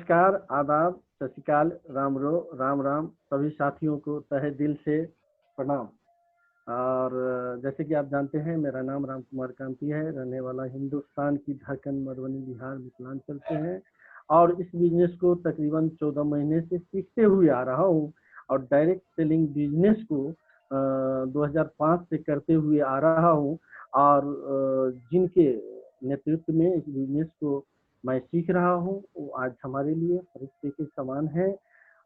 नमस्कार, आदाब, सत श्री अकाल, राम राम सभी साथियों को तहे दिल से प्रणाम। और जैसे कि आप जानते हैं, मेरा नाम राम कुमार कांति है, रहने वाला हिंदुस्तान की धड़कन मधुबनी बिहार मिथिलांचल से है। और इस बिजनेस को तकरीबन 14 महीने से सीखते हुए आ रहा हूँ और डायरेक्ट सेलिंग बिजनेस को 2005 से करते हुए आ रहा हूँ। और जिनके नेतृत्व में इस बिजनेस को मैं सीख रहा हूँ, वो आज हमारे लिए फरिश्ते के समान है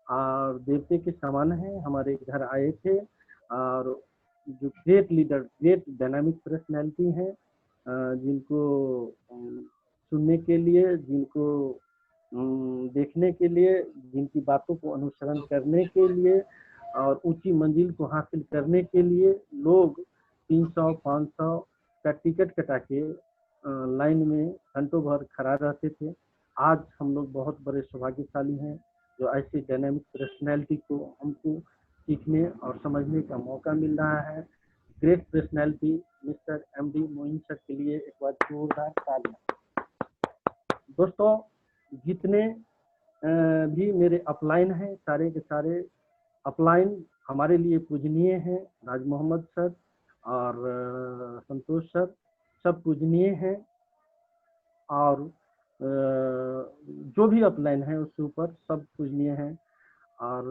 और देवते के समान है। हमारे घर आए थे और जो great leader, great dynamic personality हैं, जिनको सुनने के लिए, जिनको देखने के लिए, जिनकी बातों को अनुसरण करने के लिए और ऊंची मंजिल को हासिल करने के लिए लोग 300-500 का टिकट कटा के लाइन में घंटों भर खड़ा रहते थे। आज हम लोग बहुत बड़े सौभाग्यशाली हैं जो ऐसी डायनामिक पर्सनैलिटी को हमको सीखने और समझने का मौका मिल रहा है। Great personality mister MD Moin sir के लिए एक बार जोरदार तालियां। दोस्तों, जितने भी मेरे अपलाइन हैं, सारे के सारे अपलाइन हमारे लिए पूजनीय हैं। राज मोहम्मद सर और संतोष सर सब पूजनीय हैं और जो भी अपलाइन है उसके ऊपर सब पूजनीय हैं। और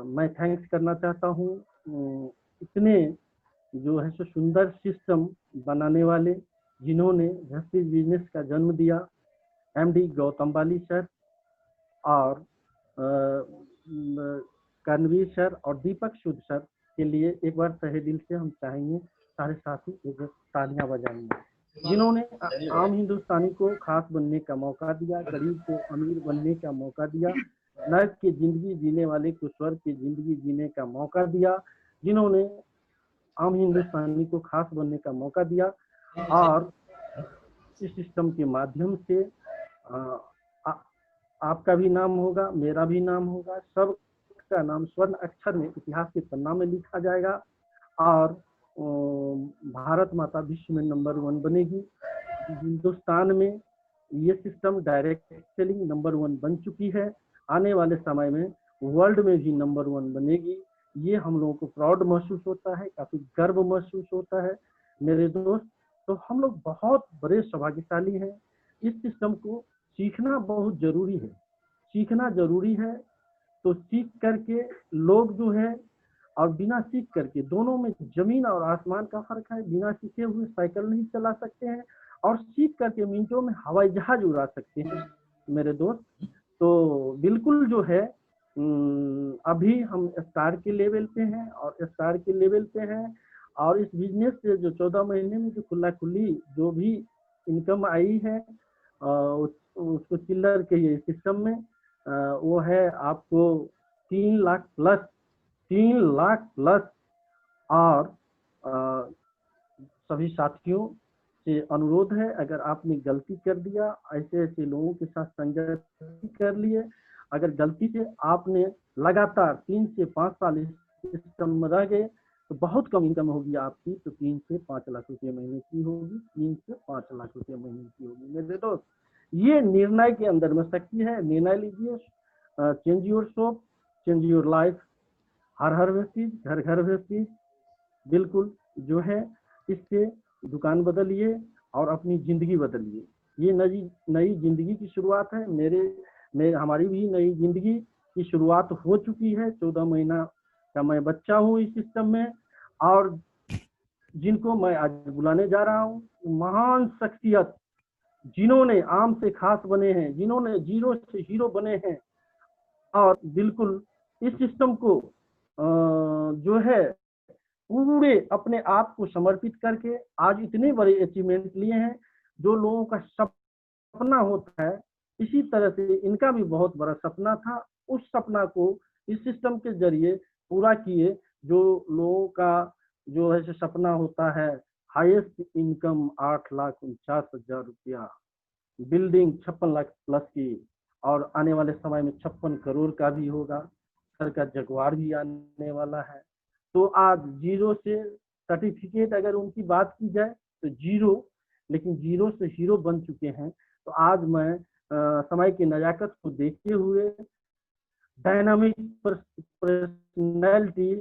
मैं थैंक्स करना चाहता हूँ इतने जो है सो सुंदर सिस्टम बनाने वाले, जिन्होंने झस्ती बिजनेस का जन्म दिया, एमडी गौतम बाली सर और कर्णवीर सर और दीपक सूद सर के लिए एक बार तहे दिल से हम चाहेंगे सारे साथी एक तालियां बजाएंगे, जिन्होंने आम हिंदुस्तानी को खास बनने का मौका दिया, गरीब को अमीर बनने का मौका दिया, नर्क की जिंदगी जीने वाले को स्वर्ग की जिंदगी जीने का मौका दिया, जिन्होंने आम हिंदुस्तानी को खास बनने का मौका दिया। और इस सिस्टम के माध्यम से आपका भी नाम होगा, मेरा भी नाम होगा, सबका नाम स्वर्ण अक्षर में इतिहास के पन्ना में लिखा जाएगा और भारत माता विश्व में नंबर 1 बनेगी। हिंदुस्तान में ये सिस्टम डायरेक्ट सेलिंग नंबर 1 बन चुकी है, आने वाले समय में वर्ल्ड में भी नंबर 1 बनेगी। ये हम लोगों को प्राउड महसूस होता है, काफी गर्व महसूस होता है मेरे दोस्त। तो हम लोग बहुत बड़े सौभाग्यशाली हैं। इस सिस्टम को सीखना बहुत जरूरी है, सीखना जरूरी है। तो सीख करके लोग जो है और बिना सीख करके, दोनों में जमीन और आसमान का फर्क है। बिना सीखे हुए साइकिल नहीं चला सकते हैं और सीख करके मिनटों में हवाई जहाज उड़ा सकते हैं मेरे दोस्त। तो बिल्कुल जो है अभी हम स्टार के लेवल पे हैं और स्टार के लेवल पे हैं। और इस बिजनेस से जो 14 महीने में जो खुला खुली जो भी इनकम आई है उसको चिल्लर के ये सिस्टम में वो है आपको 3 लाख प्लस। और सभी साथियों से अनुरोध है, अगर आपने गलती कर दिया, ऐसे ऐसे लोगों के साथ संगत कर लिए, अगर गलती से आपने लगातार 3 से 5 साल इस सिस्टम में रह गए तो बहुत कम इनकम होगी आपकी। तो 3 से 5 लाख रुपये महीने की होगी, 3 से 5 लाख रुपये महीने की होगी मेरे दोस्त। ये निर्णय के अंदर में शक्ति है। निर्णय लीजिए, change your shop, change your life. Her her Vestige, घर घर वेस्टीज, बिल्कुल जो है इससे दुकान बदलिए और अपनी जिंदगी बदलिए। ये नई जिंदगी की शुरुआत है। हमारी भी नई जिंदगी की शुरुआत हो चुकी है। 14 महीना का मैं बच्चा हूँ इस सिस्टम में। और जिनको मैं आज बुलाने जा रहा हूँ, महान शख्सियत जिन्होंने आम से खास बने हैं, जिन्होंने जीरो से हीरो बने हैं और बिल्कुल इस सिस्टम को जो है पूरे अपने आप को समर्पित करके आज इतने बड़े अचीवमेंट लिए हैं। जो लोगों का सपना होता है, इसी तरह से इनका भी बहुत बड़ा सपना था। उस सपना को इस सिस्टम के जरिए पूरा किए। जो लोगों का जो है सपना होता है हाईएस्ट इनकम 8,49,000 रुपया, बिल्डिंग 56 लाख प्लस की, और आने वाले समय में 56 करोड़ का भी होगा। सर का जगुआर भी आने वाला है। तो आज जीरो से सर्टिफिकेट अगर उनकी बात की जाए तो जीरो, लेकिन जीरो से हीरो बन चुके हैं। तो आज मैं समय की नजाकत को देखते हुए डायनामिक पर्सनैलिटी,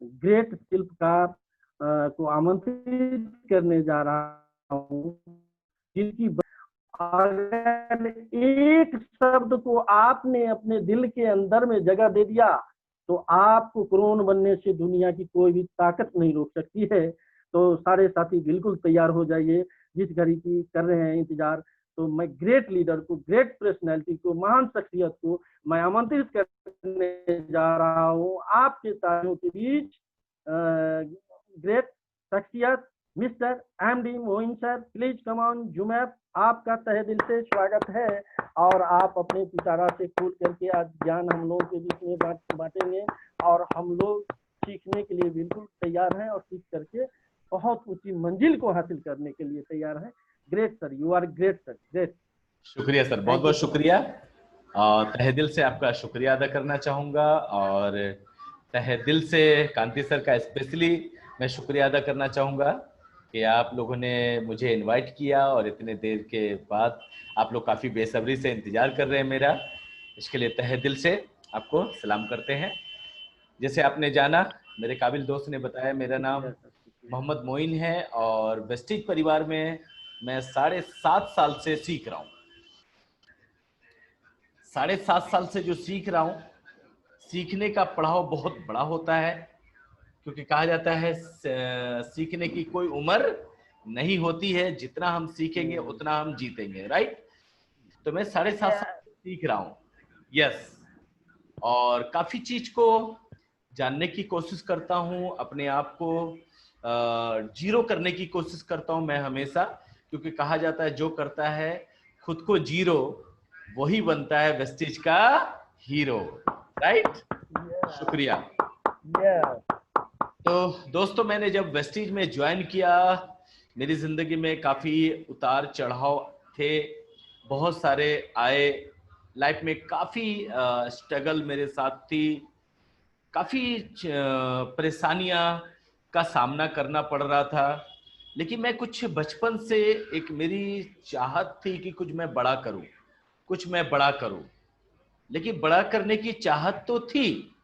ग्रेट शिल्पकार को आमंत्रित करने जा रहा हूँ, जिनकी अगर एक शब्द को आपने अपने दिल के अंदर में जगह दे दिया तो आपको क्रोन बनने से दुनिया की कोई भी ताकत नहीं रोक सकती है। तो सारे साथी बिल्कुल तैयार हो जाइए, जिस घड़ी की कर रहे हैं इंतजार। तो मैं ग्रेट लीडर को, ग्रेट पर्सनैलिटी को, महान शख्सियत को मैं आमंत्रित करने जा रहा हूँ आपके तालियों के बीच। ग्रेट शख्सियत mister MD Moin sir, please come on Jumaib, आपका तहे दिल से स्वागत है। और आप अपने पिटारा से खोल करके आज ज्ञान हम लोगों के बीच में बांटेंगे और हम लोग सीखने के लिए बिल्कुल तैयार हैं और सीख करके बहुत ऊंची मंजिल को हासिल करने के लिए तैयार हैं। Great sir, you are great sir, great. शुक्रिया सर, बहुत बहुत शुक्रिया। तहे दिल से आपका शुक्रिया अदा करना चाहूँगा और तहे दिल से कांति सर का स्पेशली मैं शुक्रिया अदा करना चाहूँगा कि आप लोगों ने मुझे इनवाइट किया और इतने देर के बाद आप लोग काफ़ी बेसब्री से इंतज़ार कर रहे हैं मेरा। इसके लिए तहे दिल से आपको सलाम करते हैं। जैसे आपने जाना, मेरे काबिल दोस्त ने बताया, मेरा नाम मोहम्मद मोइन है और वेस्टिज परिवार में मैं 7.5 साल से सीख रहा हूँ। 7.5 साल से जो सीख रहा हूँ, सीखने का पड़ाव बहुत बड़ा होता है, क्योंकि कहा जाता है सीखने की कोई उम्र नहीं होती है, जितना हम सीखेंगे उतना हम जीतेंगे, राइट। तो मैं 7.5 साल से सीख रहा हूँ, यस, और काफी चीज को जानने की कोशिश करता हूँ, अपने आप को जीरो करने की कोशिश करता हूँ मैं हमेशा, क्योंकि कहा जाता है जो करता है खुद को जीरो वही बनता है वेस्टिज का हीरो, राइट। शुक्रिया। तो दोस्तों, मैंने जब वेस्टिज में ज्वाइन किया, मेरी जिंदगी में काफी उतार चढ़ाव थे, बहुत सारे आए, लाइफ में काफी स्ट्रगल मेरे साथ थी, काफी परेशानियां का सामना करना पड़ रहा था। लेकिन मैं कुछ बचपन से एक मेरी चाहत थी कि कुछ मैं बड़ा करूं, कुछ मैं बड़ा करूं। लेकिन बड़ा करने की चाहत तो थी,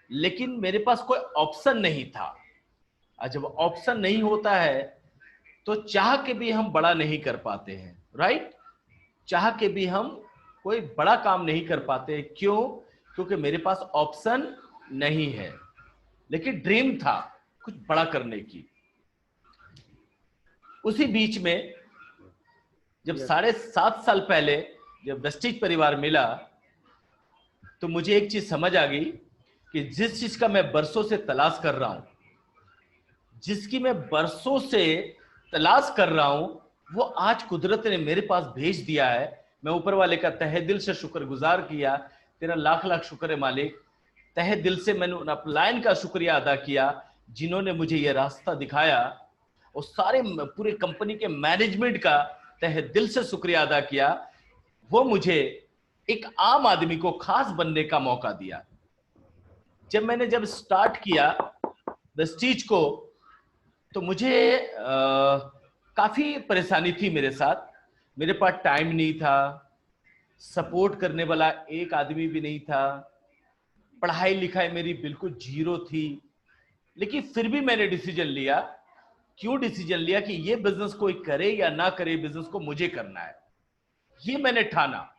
लेकिन मेरे पास कोई ऑप्शन नहीं था। और जब ऑप्शन नहीं होता है तो चाह के भी हम बड़ा नहीं कर पाते हैं, राइट। चाह के भी हम कोई बड़ा काम नहीं कर पाते। क्यों? क्योंकि मेरे पास ऑप्शन नहीं है। लेकिन ड्रीम था कुछ बड़ा करने की। उसी बीच में जब 7.5 साल पहले जब वेस्टिज परिवार मिला, तो मुझे एक चीज समझ आ गई कि जिस चीज का मैं बरसों से तलाश कर रहा हूं, जिसकी मैं बरसों से तलाश कर रहा हूं, वो आज कुदरत ने मेरे पास भेज दिया है। मैं ऊपर वाले का तहे दिल से शुक्रगुजार किया। तेरा लाख लाख शुक्र है मालिक। तहे दिल से मैंने उन अपलाइन का शुक्रिया अदा किया जिन्होंने मुझे ये रास्ता दिखाया, और सारे पूरे कंपनी के मैनेजमेंट का तहे दिल से शुक्रिया अदा किया। वो मुझे एक आम आदमी को खास बनने का मौका दिया। जब स्टार्ट किया वेस्टिज को, तो मुझे काफी परेशानी थी मेरे साथ। मेरे पास टाइम नहीं था, सपोर्ट करने वाला एक आदमी भी नहीं था, पढ़ाई लिखाई मेरी बिल्कुल जीरो थी। लेकिन फिर भी मैंने डिसीजन लिया। क्यों डिसीजन लिया? कि ये बिजनेस कोई करे या ना करे, बिजनेस को मुझे करना है, ये मैंने ठाना।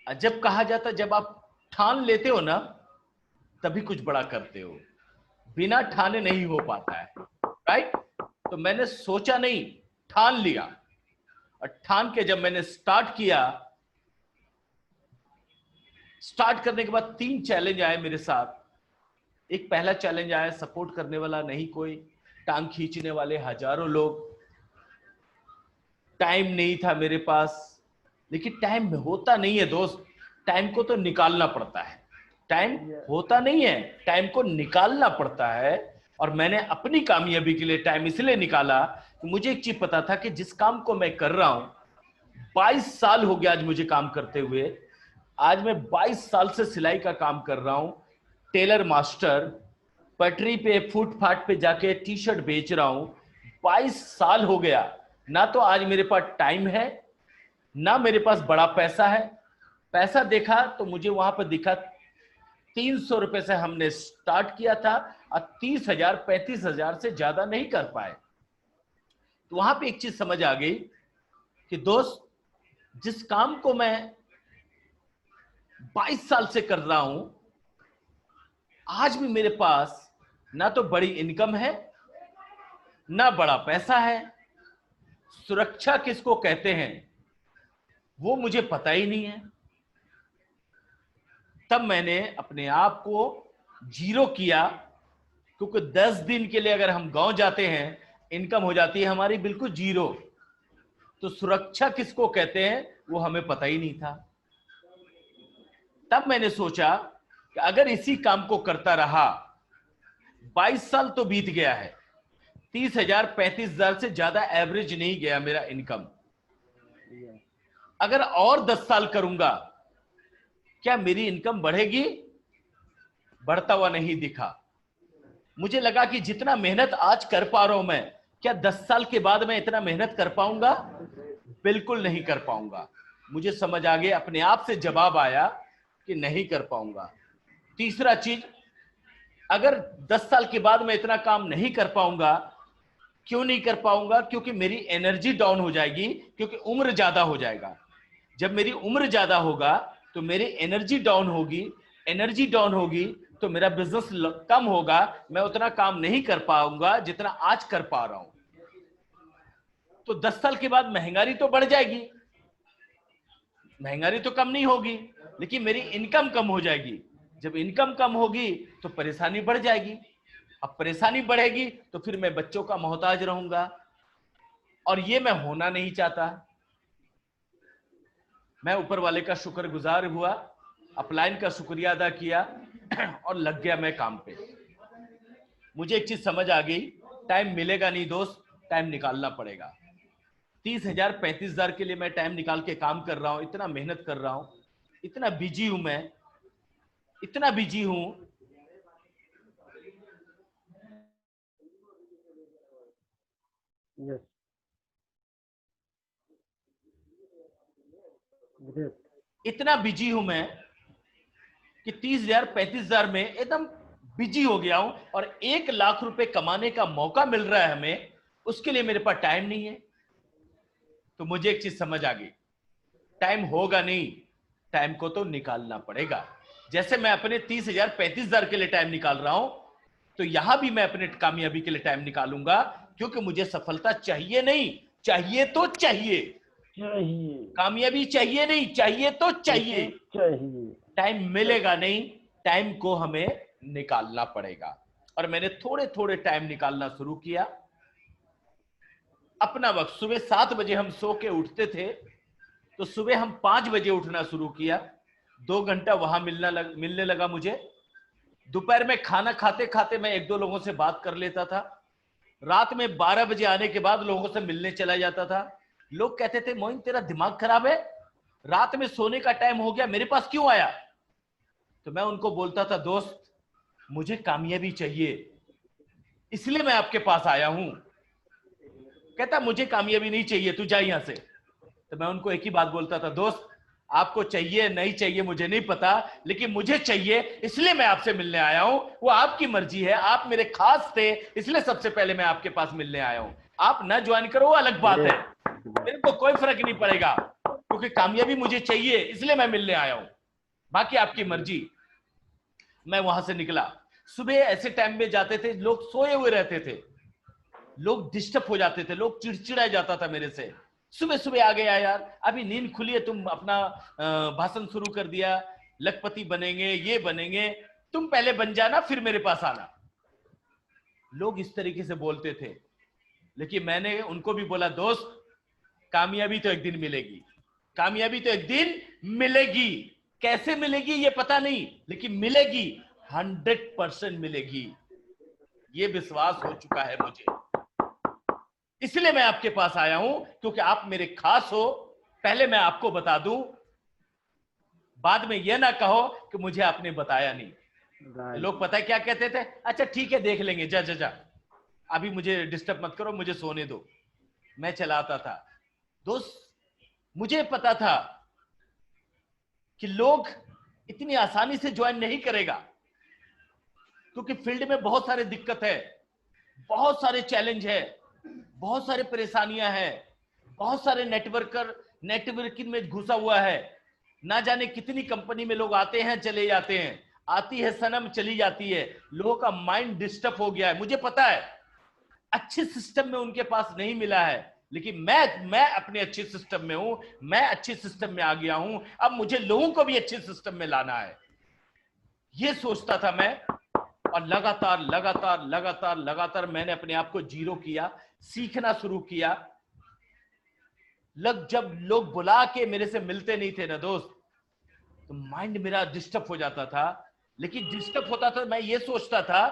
जब कहा जाता, जब आप ठान लेते हो ना, तभी कुछ बड़ा करते हो, बिना ठाने नहीं हो पाता है, राइट। तो मैंने सोचा नहीं, ठान लिया। और ठान के जब मैंने स्टार्ट किया, स्टार्ट करने के बाद 3 चैलेंज आए मेरे साथ। एक पहला चैलेंज आया, सपोर्ट करने वाला नहीं कोई, टांग खींचने वाले हजारों लोग, टाइम नहीं था मेरे पास। लेकिन टाइम होता नहीं है दोस्त, टाइम को तो निकालना पड़ता है। टाइम होता नहीं है, टाइम को निकालना पड़ता है। और मैंने अपनी कामयाबी के लिए टाइम इसलिए निकाला कि मुझे एक चीज पता था कि जिस काम को मैं कर रहा हूं, 22 साल हो गया आज मुझे काम करते हुए। आज मैं 22 साल से सिलाई का काम कर रहा हूं, टेलर मास्टर, पटरी पे फुटपाथ पे जाके टी शर्ट बेच रहा हूं। 22 साल हो गया। ना तो आज मेरे पास टाइम है, ना मेरे पास बड़ा पैसा है। पैसा देखा तो मुझे वहां पर दिखा 300 रुपए से हमने स्टार्ट किया था और 30,000 35,000 से ज्यादा नहीं कर पाए। तो वहां पे एक चीज समझ आ गई कि दोस्त, जिस काम को मैं 22 साल से कर रहा हूं, आज भी मेरे पास ना तो बड़ी इनकम है, ना बड़ा पैसा है। सुरक्षा किसको कहते हैं वो मुझे पता ही नहीं है। तब मैंने अपने आप को जीरो किया, क्योंकि 10 दिन के लिए अगर हम गांव जाते हैं, इनकम हो जाती है हमारी बिल्कुल जीरो। तो सुरक्षा किसको कहते हैं वो हमें पता ही नहीं था। तब मैंने सोचा कि अगर इसी काम को करता रहा, 22 साल तो बीत गया है, 30,000 35,000 से ज्यादा एवरेज नहीं गया मेरा इनकम। अगर और 10 साल करूंगा, क्या मेरी इनकम बढ़ेगी? बढ़ता हुआ नहीं दिखा। मुझे लगा कि जितना मेहनत आज कर पा रहा हूं मैं, क्या 10 साल के बाद मैं इतना मेहनत कर पाऊंगा? बिल्कुल नहीं कर पाऊंगा। मुझे समझ आ गया, अपने आप से जवाब आया कि नहीं कर पाऊंगा। तीसरा चीज, अगर 10 साल के बाद मैं इतना काम नहीं कर पाऊंगा, क्यों नहीं कर पाऊंगा? क्योंकि मेरी एनर्जी डाउन हो जाएगी, क्योंकि उम्र ज्यादा हो जाएगा। जब मेरी उम्र ज्यादा होगा तो मेरी एनर्जी डाउन होगी, एनर्जी डाउन होगी तो मेरा बिजनेस कम होगा, मैं उतना काम नहीं कर पाऊंगा जितना आज कर पा रहा हूं। तो 10 साल के बाद महंगाई तो बढ़ जाएगी, महंगाई तो कम नहीं होगी, लेकिन मेरी इनकम कम हो जाएगी। जब इनकम कम होगी तो परेशानी बढ़ जाएगी। अब परेशानी बढ़ेगी तो फिर मैं बच्चों का मोहताज रहूंगा, और ये मैं होना नहीं चाहता। मैं ऊपर वाले का शुक्रगुजार हुआ, अपलाइन का शुक्रिया अदा किया और लग गया मैं काम पे। मुझे एक चीज समझ आ गई, टाइम मिलेगा नहीं दोस्त, टाइम निकालना पड़ेगा। 30,000 35,000 के लिए मैं टाइम निकाल के काम कर रहा हूं, इतना मेहनत कर रहा हूं, इतना बिजी हूं मैं, इतना बिजी हूं। Yes. Great. इतना बिजी हूं मैं कि 30,000 35,000 में एकदम बिजी हो गया हूं, और 1 लाख रुपए कमाने का मौका मिल रहा है हमें, उसके लिए मेरे पास टाइम नहीं है। तो मुझे एक चीज समझ आ गई, टाइम होगा नहीं, टाइम को तो निकालना पड़ेगा। जैसे मैं अपने 30,000 35,000 के लिए टाइम निकाल रहा हूं, तो यहां भी मैं अपने कामयाबी के लिए टाइम निकालूंगा, क्योंकि मुझे सफलता चाहिए नहीं, चाहिए तो चाहिए। कामयाबी चाहिए नहीं, चाहिए तो चाहिए। टाइम मिलेगा नहीं, टाइम को हमें निकालना पड़ेगा। और मैंने थोड़े थोड़े टाइम निकालना शुरू किया। अपना वक्त, सुबह 7 बजे हम सो के उठते थे, तो सुबह हम 5 बजे उठना शुरू किया। 2 घंटा वहां मिलने लगा मुझे। दोपहर में खाना खाते खाते मैं 1-2 लोगों से बात कर लेता था। रात में 12 बजे आने के बाद लोगों से मिलने चला जाता था। लोग कहते थे, मोइन तेरा दिमाग खराब है, रात में सोने का टाइम हो गया, मेरे पास क्यों आया? तो मैं उनको बोलता था, दोस्त मुझे कामयाबी चाहिए, इसलिए मैं आपके पास आया हूं। कहता, मुझे कामयाबी नहीं चाहिए, तू जा यहां से। तो मैं उनको एक ही बात बोलता था, दोस्त आपको चाहिए नहीं चाहिए मुझे नहीं पता, लेकिन मुझे चाहिए, इसलिए मैं आपसे मिलने आया हूं। वो आपकी मर्जी है, आप मेरे खास थे, इसलिए सबसे पहले मैं आपके पास मिलने आया हूं। आप ना ज्वाइन करो वो अलग बात है, मेरे को कोई फर्क नहीं पड़ेगा, क्योंकि कामयाबी मुझे चाहिए, इसलिए मैं मिलने आया हूं, बाकी आपकी मर्जी। मैं वहां से निकला। सुबह ऐसे टाइम में जाते थे, लोग सोए हुए रहते थे, लोग डिस्टर्ब हो जाते थे, लोग चिड़चिड़ा जाता था मेरे से। सुबह सुबह आ गया यार, अभी नींद खुली है, तुम अपना भाषण शुरू कर दिया, लखपति बनेंगे, ये बनेंगे, तुम पहले बन जाना फिर मेरे पास आना। लोग इस तरीके से बोलते थे, लेकिन मैंने उनको भी बोला, दोस्त कामयाबी तो एक दिन मिलेगी, कामयाबी तो एक दिन मिलेगी। कैसे मिलेगी ये पता नहीं, लेकिन मिलेगी, 100% मिलेगी, ये विश्वास हो चुका है मुझे। इसलिए मैं आपके पास आया हूं, क्योंकि आप मेरे खास हो। पहले मैं आपको बता दूं, बाद में यह ना कहो कि मुझे आपने बताया नहीं। लोग पता है क्या कहते थे, अच्छा ठीक है देख लेंगे, जा जा जा, अभी मुझे डिस्टर्ब मत करो, मुझे सोने दो। मैं चला आता था। दोस्त मुझे पता था कि लोग इतनी आसानी से ज्वाइन नहीं करेगा, क्योंकि फील्ड में बहुत सारे दिक्कत है, बहुत सारे चैलेंज है, बहुत सारे परेशानियां हैं, बहुत सारे नेटवर्किंग में घुसा हुआ है। ना जाने कितनी कंपनी में लोग आते हैं चले जाते हैं, आती है सनम चली जाती है, लोगों का माइंड डिस्टर्ब हो गया है। मुझे पता है अच्छे सिस्टम में उनके पास नहीं मिला है, लेकिन मैं अपने अच्छे सिस्टम में हूं, मैं अच्छे सिस्टम में आ गया हूं। अब मुझे लोगों को भी अच्छे सिस्टम में लाना है, ये सोचता था मैं। और लगातार लगातार लगातार लगातार मैंने अपने आप को जीरो किया, सीखना शुरू किया। जब लोग बुला के मेरे से मिलते नहीं थे ना दोस्त, तो माइंड मेरा डिस्टर्ब हो जाता था। लेकिन डिस्टर्ब होता था, मैं ये सोचता था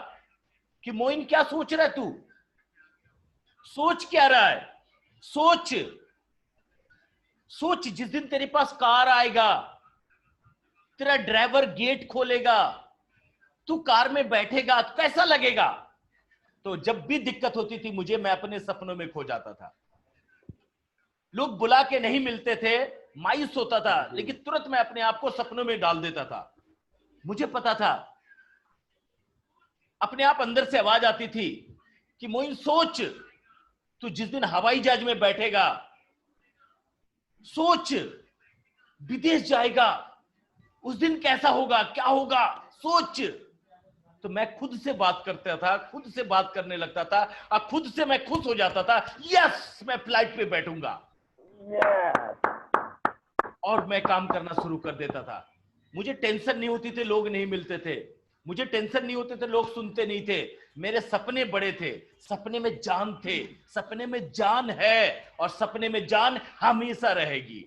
कि मोइन क्या सोच रहा है तू, सोच क्या रहा है, सोच सोच। जिस दिन तेरे पास कार आएगा, तेरा ड्राइवर गेट खोलेगा, तू कार में बैठेगा, तो कैसा लगेगा। तो जब भी दिक्कत होती थी मुझे, मैं अपने सपनों में खो जाता था। लोग बुला के नहीं मिलते थे, मायूस होता था, लेकिन तुरंत मैं अपने आप को सपनों में डाल देता था। मुझे पता था, अपने आप अंदर से आवाज आती थी कि मोइन सोच, तू जिस दिन हवाई जहाज में बैठेगा, सोच विदेश जाएगा, उस दिन कैसा होगा, क्या होगा, सोच। तो मैं खुद से बात करता था, खुद से बात करने लगता था, और खुद से मैं खुश हो जाता था। यस, मैं फ्लाइट पे बैठूंगा, और मैं काम करना शुरू कर देता था। मुझे टेंशन नहीं होती थी लोग नहीं मिलते थे, मुझे टेंशन नहीं होते थे लोग सुनते नहीं थे। मेरे सपने बड़े थे, सपने में जान थे, सपने में जान है, और सपने में जान हमेशा रहेगी,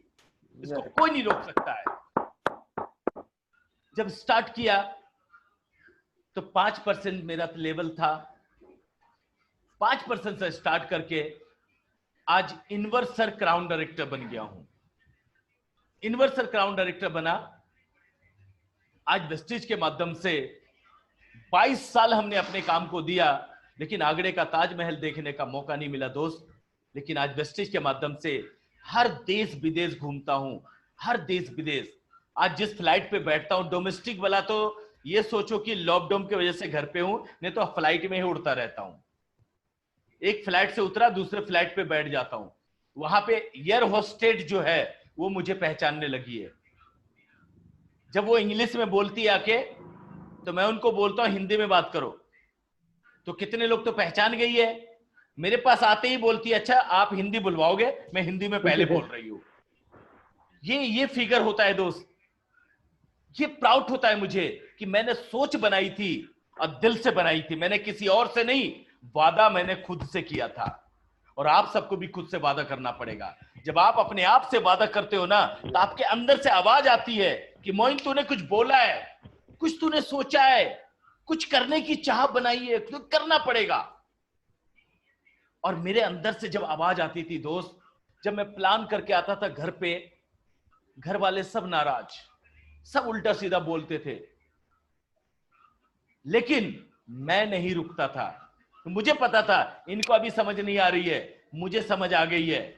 इसको कोई नहीं रोक सकता है। जब स्टार्ट किया तो 5% मेरा लेवल था। 5% से स्टार्ट करके आज इन्वर्सर क्राउन डायरेक्टर बन गया हूं। इन्वर्सर क्राउन डायरेक्टर बना, आज वेस्टिज के माध्यम से 22 साल हमने अपने काम को दिया, लेकिन आगरे का ताजमहल देखने का मौका नहीं मिला दोस्त। लेकिन आज वेस्टिज के माध्यम से हर देश विदेश घूमता हूं, हर देश विदेश। आज जिस फ्लाइट पे बैठता हूं, डोमेस्टिक वाला तो ये सोचो कि लॉकडाउन की वजह से घर पे हूं, नहीं तो फ्लाइट में ही उड़ता रहता हूं। एक फ्लाइट से उतरा, दूसरे फ्लाइट पे बैठ जाता हूं। वहां पे एयर होस्टेस जो है वो मुझे पहचानने लगी है। जब वो इंग्लिश में बोलती है आके, तो मैं उनको बोलता हूं हिंदी में बात करो, तो कितने लोग तो पहचान गई है। मेरे पास आते ही बोलती है, अच्छा आप हिंदी बुलवाओगे, मैं हिंदी में पहले बोल रही हूं। ये फिगर होता है दोस्त, ये प्राउड होता है मुझे कि मैंने सोच बनाई थी और दिल से बनाई थी, मैंने किसी और से नहीं, वादा मैंने खुद से किया था। और आप सबको भी खुद से वादा करना पड़ेगा। जब आप अपने आप से वादा करते हो ना, तो आपके अंदर से आवाज आती है कि मोइन तूने कुछ बोला है, कुछ तूने सोचा है, कुछ करने की चाह बनाई है, तो करना पड़ेगा। और मेरे अंदर से जब आवाज आती थी दोस्त, जब मैं प्लान करके आता था घर पे, घर वाले सब नाराज, सब उल्टा सीधा बोलते थे, लेकिन मैं नहीं रुकता था। मुझे पता था इनको अभी समझ नहीं आ रही है, मुझे समझ आ गई है।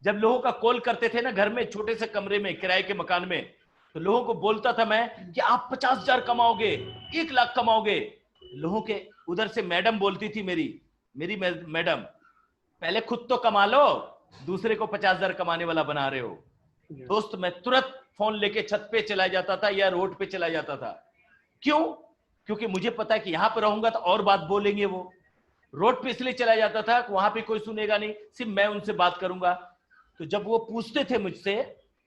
जब लोगों का कॉल करते थे ना घर में, छोटे से कमरे में, किराए के मकान में, तो लोगों को बोलता था मैं कि आप 50,000 कमाओगे, 1 लाख कमाओगे। लोगों के उधर से मैडम बोलती थी, मेरी मैडम, पहले खुद तो कमा लो, दूसरे को 50,000 कमाने वाला बना रहे हो। दोस्त मैं तुरंत फोन लेके छत पे चला जाता था या रोड पे चला जाता था। क्यों? क्योंकि मुझे पता है कि यहां पर रहूंगा तो और बात बोलेंगे वो। रोड पे इसलिए चला जाता था कि वहां पे कोई सुनेगा नहीं, सिर्फ मैं उनसे बात करूंगा। तो जब वो पूछते थे मुझसे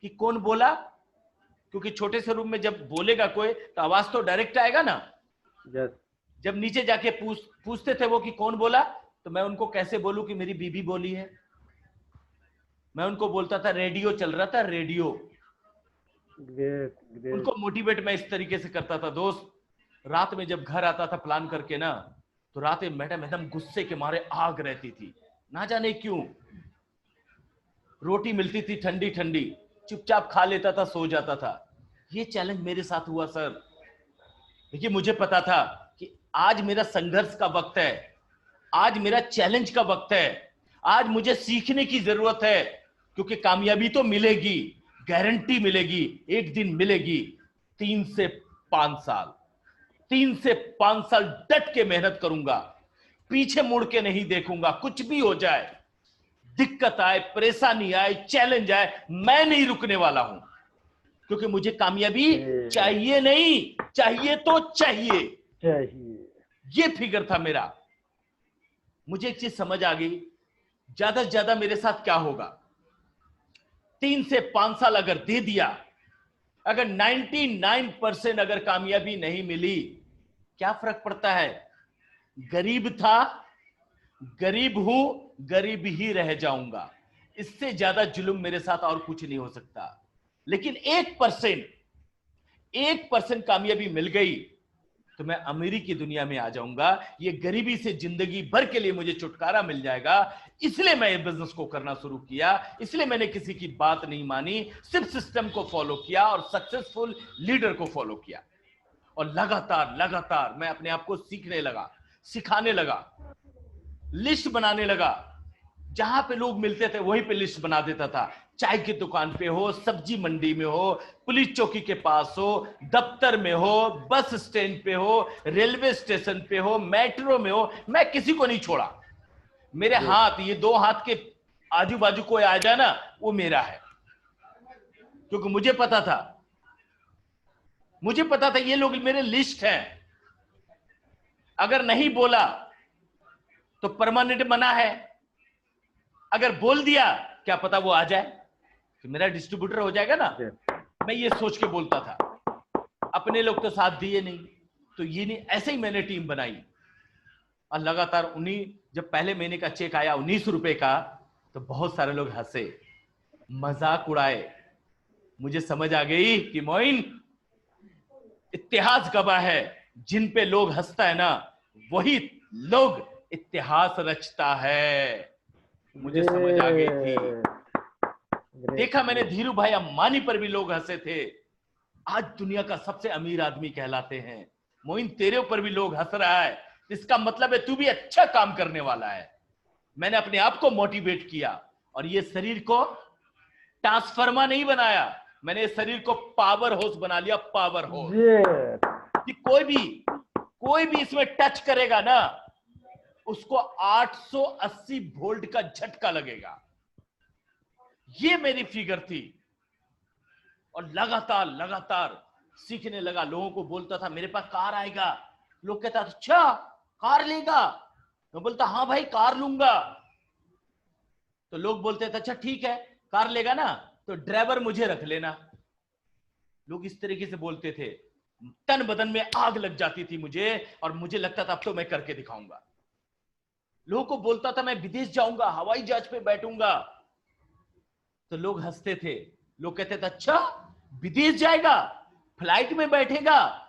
कि कौन बोला, क्योंकि छोटे से रूम में जब बोलेगा कोई तो आवाज तो डायरेक्ट आएगा ना। जब नीचे जाके पूछते थे वो कि कौन बोला, तो मैं उनको कैसे बोलूं कि मेरी बीबी बोली है। मैं उनको बोलता था रेडियो चल रहा था, रेडियो। उनको मोटिवेट मैं इस तरीके से करता था दोस्त। रात में जब घर आता था प्लान करके ना, तो रात में मैडम एकदम गुस्से के मारे आग रहती थी, ना जाने क्यों। रोटी मिलती थी ठंडी ठंडी, चुपचाप खा लेता था, सो जाता था। ये चैलेंज मेरे साथ हुआ सर। देखिए मुझे पता था कि आज मेरा संघर्ष का वक्त है, आज मेरा चैलेंज का वक्त है, आज मुझे सीखने की जरूरत है। क्योंकि कामयाबी तो मिलेगी, गारंटी मिलेगी, एक दिन मिलेगी। 3 से 5 साल, 3 से 5 साल डट के मेहनत करूंगा, पीछे मुड़ के नहीं देखूंगा। कुछ भी हो जाए, दिक्कत आए, परेशानी आए, चैलेंज आए, मैं नहीं रुकने वाला हूं। क्योंकि मुझे कामयाबी चाहिए, नहीं चाहिए तो चाहिए। ये फिगर था मेरा। मुझे एक चीज समझ आ गई, ज्यादा से ज्यादा मेरे साथ क्या होगा। 3 से 5 साल अगर दे दिया, अगर 99% अगर कामयाबी नहीं मिली, क्या फर्क पड़ता है। गरीब था, गरीब हूं, गरीब ही रह जाऊंगा। इससे ज्यादा जुल्म मेरे साथ और कुछ नहीं हो सकता। लेकिन 1% कामयाबी मिल गई तो मैं अमीरी की दुनिया में आ जाऊंगा। ये गरीबी से जिंदगी भर के लिए मुझे छुटकारा मिल जाएगा। इसलिए मैं ये बिजनेस को करना शुरू किया, इसलिए मैंने किसी की बात नहीं मानी, सिर्फ सिस्टम को फॉलो किया और सक्सेसफुल लीडर को फॉलो किया। और लगातार लगातार मैं अपने आप को सीखने लगा, सिखाने लगा, लिस्ट बनाने लगा। जहां पे लोग मिलते थे वहीं पे लिस्ट बना देता था। चाय की दुकान पे हो, सब्जी मंडी में हो, पुलिस चौकी के पास हो, दफ्तर में हो, बस स्टैंड पे हो, रेलवे स्टेशन पे हो, मेट्रो में हो, मैं किसी को नहीं छोड़ा। मेरे हाथ, ये 2 हाथ के आजू बाजू कोई आ जाए ना, वो मेरा है। क्योंकि मुझे पता था ये लोग मेरे लिस्ट हैं। अगर नहीं बोला तो परमानेंट मना है, अगर बोल दिया क्या पता वो आ जाए तो मेरा डिस्ट्रीब्यूटर हो जाएगा ना। मैं ये सोच के बोलता था। अपने लोग तो साथ दिए नहीं, तो ये नहीं, ऐसे ही मैंने टीम बनाई। और लगातार जब पहले महीने का चेक आया 19 रुपए का, तो बहुत सारे लोग हंसे, मजाक उड़ाए। मुझे समझ आ गई कि मोइन, इतिहास गवाह है, जिन पे लोग हंसता है ना, वही लोग इतिहास रचता है। मुझे समझ आ गई थी। देखा मैंने, धीरू भाई अंबानी पर भी लोग हंसे थे, आज दुनिया का सबसे अमीर आदमी कहलाते हैं। मोइन, तेरे ऊपर भी लोग हंस रहा है, इसका मतलब है तू भी अच्छा काम करने वाला है। मैंने अपने आप को मोटिवेट किया और ये शरीर को ट्रांसफार्मर नहीं बनाया, मैंने इस शरीर को पावर हाउस बना लिया। पावर हाउस कि कोई भी इसमें टच करेगा ना, उसको 880 वोल्ट का झटका लगेगा। ये मेरी फिगर थी। और लगातार लगातार सीखने लगा। लोगों को बोलता था मेरे पास कार आएगा, लोग कहता था अच्छा कार लेगा, मैं बोलता हाँ भाई कार लूंगा। तो लोग बोलते थे अच्छा ठीक है कार लेगा ना, तो ड्राइवर मुझे रख लेना। लोग इस तरीके से बोलते थे। तन बदन में आग लग जाती थी मुझे, और मुझे लगता था अब तो मैं करके दिखाऊंगा। लोगों को बोलता था मैं विदेश जाऊंगा, हवाई जहाज पे बैठूंगा, तो लोग हंसते थे। लोग कहते थे अच्छा विदेश जाएगा, फ्लाइट में बैठेगा,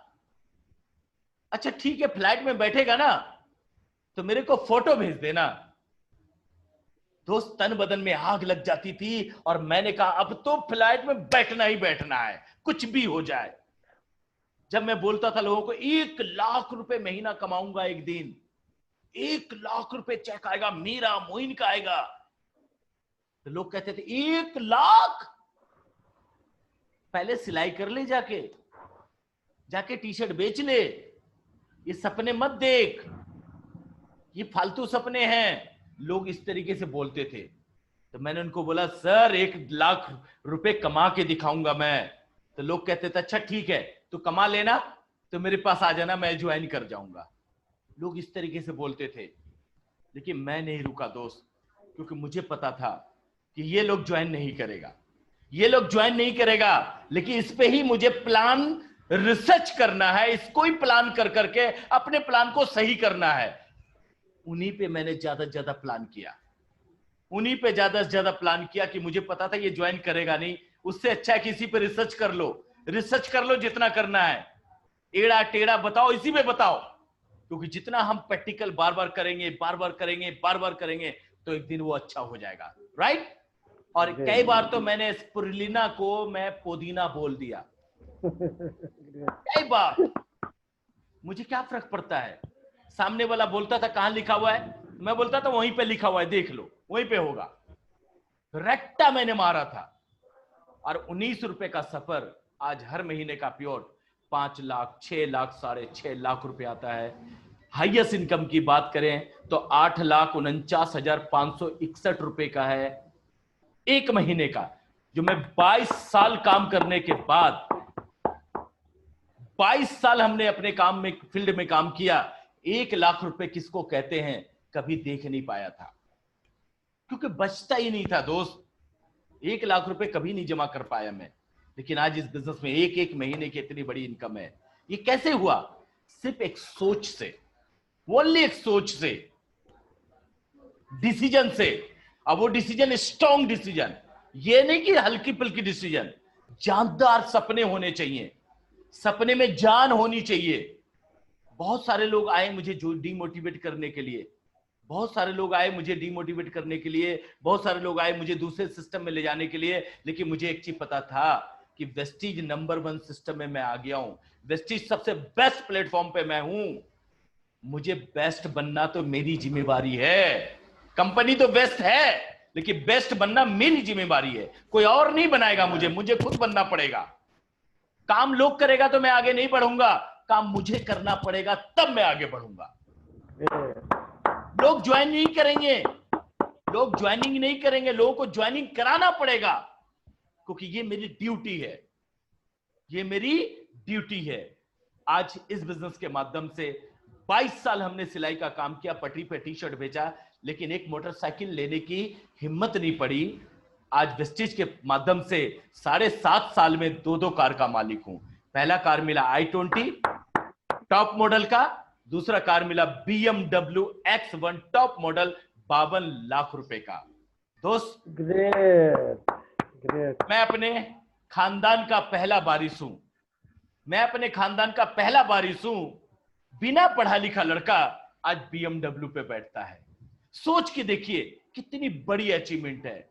अच्छा ठीक है फ्लाइट में बैठेगा ना, तो मेरे को फोटो भेज देना। दोस्त, तन बदन में आग लग जाती थी और मैंने कहा अब तो फ्लाइट में बैठना ही बैठना है, कुछ भी हो जाए। जब मैं बोलता था लोगों को 1 लाख रुपए महीना कमाऊंगा एक दिन, 1 लाख रुपए चेक आएगा मेरा, मोइन का आएगा, तो लोग कहते थे 1 लाख, पहले सिलाई कर ले, जाके टी शर्ट बेच ले, ये सपने मत देख, ये फालतू सपने हैं। लोग इस तरीके से बोलते थे। तो मैंने उनको बोला सर 1 लाख रुपए कमा के दिखाऊंगा मैं। तो लोग कहते थे अच्छा ठीक है तो कमा लेना, तो मेरे पास आ जाना, मैं ज्वाइन कर जाऊंगा। लोग इस तरीके से बोलते थे। लेकिन मैं नहीं रुका दोस्त, क्योंकि मुझे पता था कि ये लोग ज्वाइन नहीं करेगा, ये लोग ज्वाइन नहीं करेगा। लेकिन इस पे ही मुझे प्लान रिसर्च करना है, इसको ही प्लान कर करके अपने प्लान को सही करना है। उन्हीं पे मैंने ज्यादा से ज्यादा प्लान किया, उन्हीं पे ज्यादा से ज्यादा प्लान किया कि मुझे पता था ये ज्वाइन करेगा नहीं। उससे अच्छा है किसी पे रिसर्च कर लो जितना करना है, एड़ा टेढ़ा बताओ, इसी में बताओ। क्योंकि जितना हम प्रैक्टिकल बार बार करेंगे तो एक दिन वो अच्छा हो जाएगा, राइट। और कई बार तो मैंने स्पुरुलिना को मैं पुदीना बोल दिया, कई बार। मुझे क्या फर्क पड़ता है, सामने वाला बोलता था कहां लिखा हुआ है, मैं बोलता था वहीं पे लिखा हुआ है, देख लो वहीं पे होगा, रट्टा मैंने मारा था, और 19 रुपए का सफर आज हर महीने का प्योर 5 लाख, 6 लाख, 6.5 लाख रुपए आता है। हाईएस्ट इनकम की बात करें तो 8,49,561 रुपए का है एक महीने का, जो मैं 22 साल काम करने के बाद, 22 साल हमने अपने काम में, फील्ड में काम किया, 1 लाख रुपए किसको कहते हैं कभी देख नहीं पाया था, क्योंकि बचता ही नहीं था दोस्त। 1 लाख रुपए कभी नहीं जमा कर पाया मैं, लेकिन आज इस बिजनेस में एक एक महीने की इतनी बड़ी इनकम है। ये कैसे हुआ? सिर्फ एक सोच से, ओनली एक सोच से, डिसीजन से। अब वो डिसीजन स्ट्रॉन्ग डिसीजन, ये नहीं कि हल्की फुल्की डिसीजन, जानदार सपने होने चाहिए, सपने में जान होनी चाहिए। बहुत सारे लोग आए मुझे जो डीमोटिवेट करने के लिए, बहुत सारे लोग आए मुझे डीमोटिवेट करने के लिए, बहुत सारे लोग आए मुझे दूसरे सिस्टम में ले जाने के लिए, लेकिन मुझे एक चीज पता था कि वेस्टीज नंबर 1 सिस्टम में मैं आ गया हूं, वेस्टीज सबसे बेस्ट प्लेटफॉर्म पे मैं हूं। मुझे बेस्ट बनना तो मेरी जिम्मेवारी है, कंपनी तो बेस्ट है, लेकिन बेस्ट बनना मेरी जिम्मेवारी है, कोई और नहीं बनाएगा मुझे खुद बनना पड़ेगा। काम लोग करेगा तो मैं आगे नहीं बढ़ूंगा, काम मुझे करना पड़ेगा तब मैं आगे बढ़ूंगा। लोग ज्वाइन नहीं करेंगे, लोग ज्वाइनिंग नहीं करेंगे, लोगों को ज्वाइनिंग कराना पड़ेगा, क्योंकि ये मेरी ड्यूटी है, ये मेरी ड्यूटी है। आज इस बिजनेस के माध्यम से 22 साल हमने सिलाई का काम किया, पटरी पे टी शर्ट बेचा, लेकिन एक मोटरसाइकिल लेने की हिम्मत नहीं पड़ी। आज वेस्टीज के माध्यम से 7.5 साल में 2 कार का मालिक हूं। पहला कार मिला i20 टॉप मॉडल का, दूसरा कार मिला BMW X1 top model 52 lakh रुपए का। दोस्त ग्रेट, मैं अपने खानदान का पहला वारिस हूं, मैं अपने खानदान का पहला वारिस हूं। बिना पढ़ा लिखा लड़का आज BMW पे बैठता है। सोच के देखिए कितनी बड़ी अचीवमेंट है।